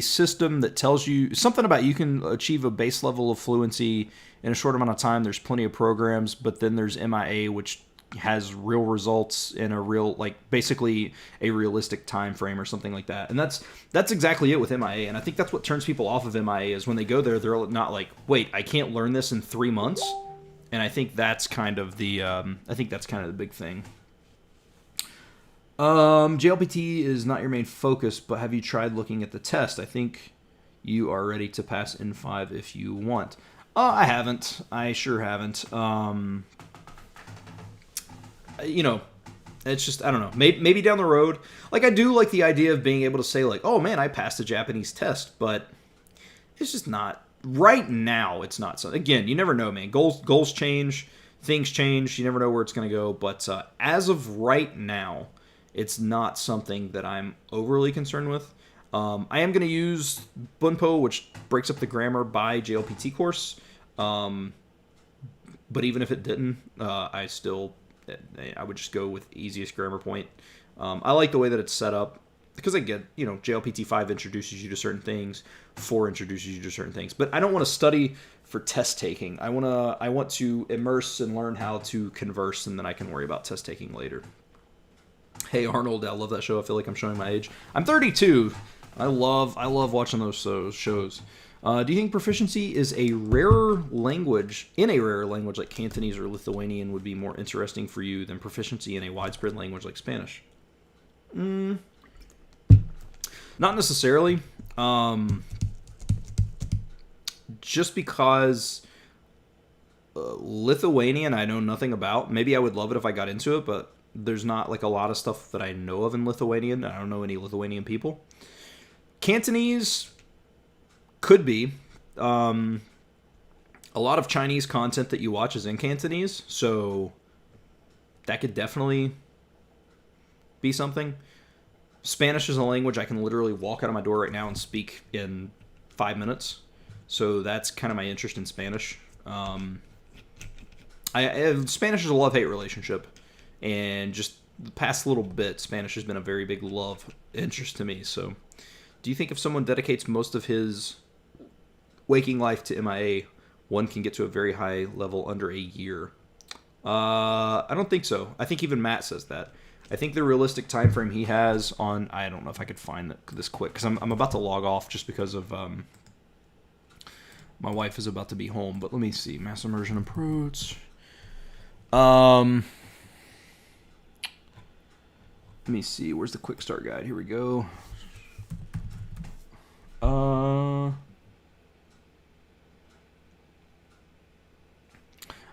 system that tells you something about you can achieve a base level of fluency in a short amount of time, there's plenty of programs, but then there's MIA, which has real results in a real, like, basically a realistic time frame or something like that. And that's exactly it with MIA. And I think that's what turns people off of MIA is when they go there, they're not like, wait, I can't learn this in 3 months. And I think that's kind of the big thing. JLPT is not your main focus, but have you tried looking at the test? I think you are ready to pass N5 if you want. I haven't. I sure haven't. It's just, I don't know. Maybe down the road. Like, I do like the idea of being able to say, like, oh, man, I passed a Japanese test, but it's just not. Right now, it's not. So, again, you never know, man. Goals change. Things change. You never know where it's going to go. But as of right now, it's not something that I'm overly concerned with. I am going to use Bunpo, which breaks up the grammar by JLPT course. But even if it didn't, I would just go with easiest grammar point. I like the way that it's set up because I get, JLPT 5 introduces you to certain things, 4 introduces you to certain things. But I don't want to study for test taking. I want to immerse and learn how to converse, and then I can worry about test taking later. Hey Arnold, I love that show. I feel like I'm showing my age. I'm 32. I love watching those shows. Do you think proficiency is a rarer language like Cantonese or Lithuanian would be more interesting for you than proficiency in a widespread language like Spanish? Not necessarily. Just because Lithuanian I know nothing about. Maybe I would love it if I got into it, but there's not like a lot of stuff that I know of in Lithuanian. I don't know any Lithuanian people. Cantonese could be. A lot of Chinese content that you watch is in Cantonese, so that could definitely be something. Spanish is a language I can literally walk out of my door right now and speak in 5 minutes. So that's kind of my interest in Spanish. Spanish is a love-hate relationship. And just the past little bit, Spanish has been a very big love interest to me. So do you think if someone dedicates most of his waking life to MIA, one can get to a very high level under a year? I don't think so. I think even Matt says that. I think the realistic time frame he has on... I don't know if I could find this quick, because I'm about to log off just because of... my wife is about to be home, but let me see. Mass immersion approach. Let me see. Where's the quick start guide? Here we go.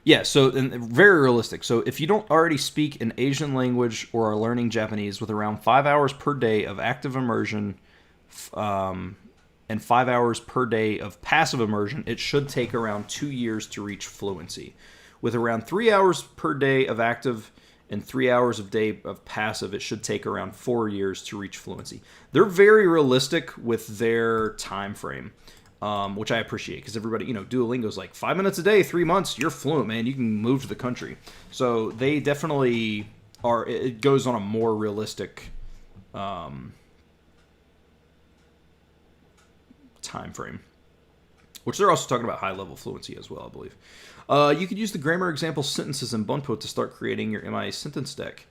Yeah, so and very realistic. So if you don't already speak an Asian language or are learning Japanese with around 5 hours per day of active immersion, and 5 hours per day of passive immersion, it should take around 2 years to reach fluency. With around 3 hours per day of active and 3 hours of day of passive, it should take around 4 years to reach fluency. They're very realistic with their time frame, which I appreciate, because everybody, Duolingo's like 5 minutes a day, 3 months, you're fluent, man. You can move to the country. So they definitely are. It goes on a more realistic time frame, which they're also talking about high level fluency as well, I believe. You could use the grammar example sentences in Bunpo to start creating your MIA sentence deck.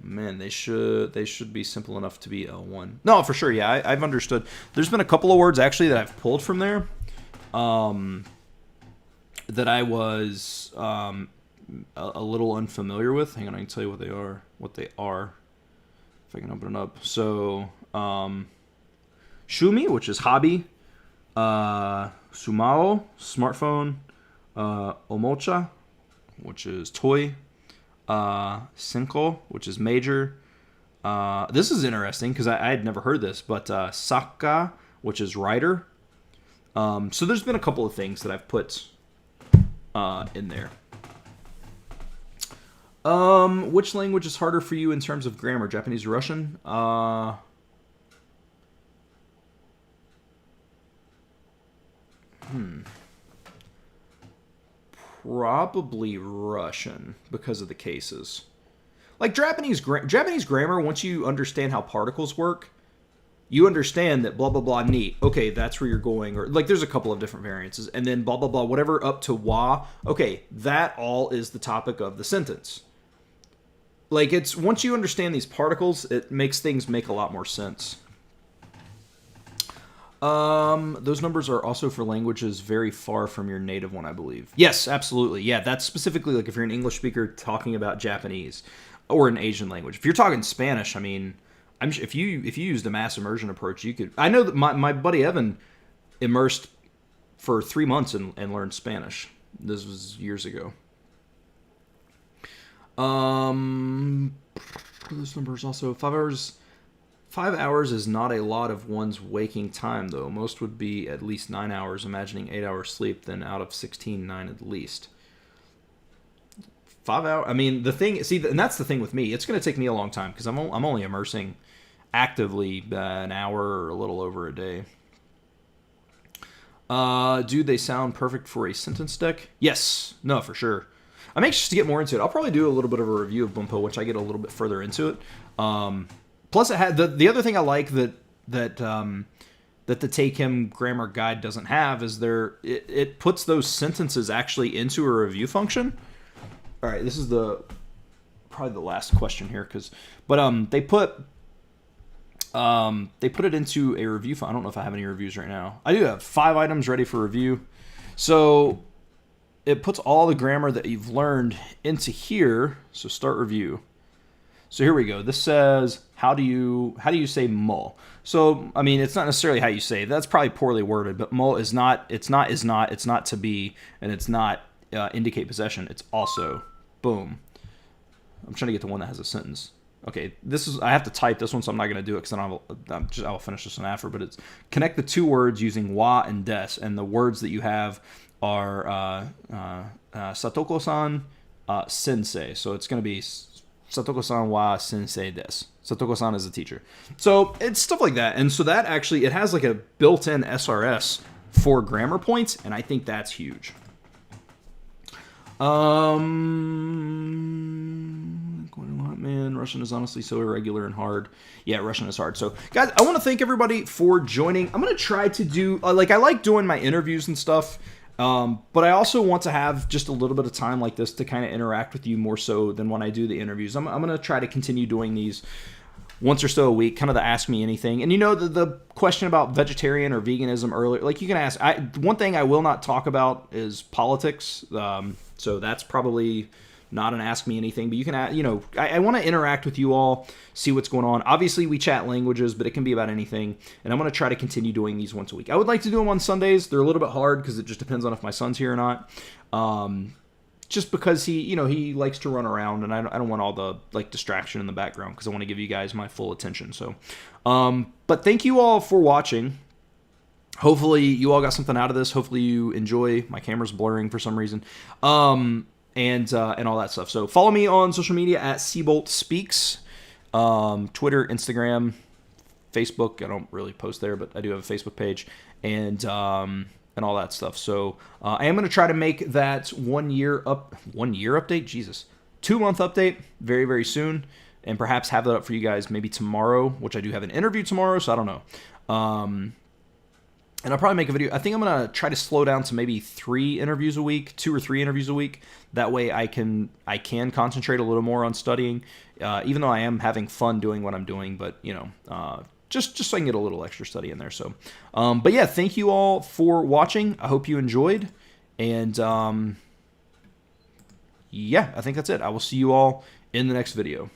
Man, they should be simple enough to be L1. No, for sure, yeah, I've understood. There's been a couple of words actually that I've pulled from there that I was a little unfamiliar with. Hang on, I can tell you what they are. If I can open it up. So, Shumi, which is hobby. Sumao, smartphone. Omocha, which is toy. Senko, which is major. This is interesting because I had never heard this, but Sakka, which is writer. So there's been a couple of things that I've put in there. Which language is harder for you in terms of grammar? Japanese or Russian? Probably Russian because of the cases. Like Japanese grammar, once you understand how particles work, you understand that blah, blah, blah, neat. Okay, that's where you're going. Or like there's a couple of different variances. And then blah, blah, blah, whatever up to wa. Okay, that all is the topic of the sentence. Like it's once you understand these particles, it makes things make a lot more sense. Those numbers are also for languages very far from your native one, I believe. Yes, absolutely. Yeah, that's specifically like if you're an English speaker talking about Japanese or an Asian language. If you're talking Spanish, I mean, if you used a mass immersion approach, you could. I know that my buddy Evan immersed for 3 months and learned Spanish. This was years ago. Those numbers also 5 hours. 5 hours is not a lot of one's waking time, though. Most would be at least 9 hours, imagining 8 hours sleep, then out of 16, 9 at least. 5 hours. I mean, and that's the thing with me. It's going to take me a long time because I'm only immersing actively an hour or a little over a day. Do they sound perfect for a sentence deck? Yes. No, for sure. I'm anxious to get more into it. I'll probably do a little bit of a review of Bunpo, which I get a little bit further into it. Plus, it had the other thing I like that the Take Him grammar guide doesn't have is it puts those sentences actually into a review function. All right, this is probably the last question here, but they put it into a review. I don't know if I have any reviews right now. I do have 5 items ready for review, so it puts all the grammar that you've learned into here. So start review. So here we go. This says, how do you say mo? So I mean, it's not necessarily how you say it. That's probably poorly worded, but mo is not. It's not is not. It's not to be, and it's not indicate possession. It's also. Boom. I'm trying to get to one that has a sentence. Okay, this is I have to type this one, so I'm not going to do it because then I'll finish this one after. But it's connect the two words using wa and des, and the words that you have are Satoko-san sensei. So it's going to be Satoko-san wa sensei desu. Satoko-san is a teacher. So it's stuff like that. And so that actually, it has like a built-in SRS for grammar points, and I think that's huge. Man, Russian is honestly so irregular and hard. Yeah, Russian is hard. So, guys, I want to thank everybody for joining. I'm going to try to do, I like doing my interviews and stuff, but I also want to have just a little bit of time like this to kind of interact with you more so than when I do the interviews. I'm going to try to continue doing these once or so a week, kind of the Ask Me Anything. And you know, the question about vegetarian or veganism earlier, like you can ask. One thing I will not talk about is politics. So that's probably not an Ask Me Anything, but you can, I want to interact with you all, see what's going on. Obviously, we chat languages, but it can be about anything, and I'm going to try to continue doing these once a week. I would like to do them on Sundays. They're a little bit hard because it just depends on if my son's here or not. Just because he likes to run around, and I don't want all the distraction in the background because I want to give you guys my full attention. So, but thank you all for watching. Hopefully you all got something out of this. Hopefully you enjoy. My camera's blurring for some reason. And all that stuff. So follow me on social media at Seabolt Speaks, Twitter, Instagram, Facebook. I don't really post there, but I do have a Facebook page, and all that stuff. So I am going to try to make that 1 year update. Jesus, 2 month update very, very soon, and perhaps have that up for you guys maybe tomorrow, which I do have an interview tomorrow. So I don't know. And I'll probably make a video. I think I'm going to try to slow down to maybe 3 interviews a week, 2 or 3 interviews a week. That way I can concentrate a little more on studying, even though I am having fun doing what I'm doing. But, just so I can get a little extra study in there. So, but yeah, thank you all for watching. I hope you enjoyed. And, yeah, I think that's it. I will see you all in the next video.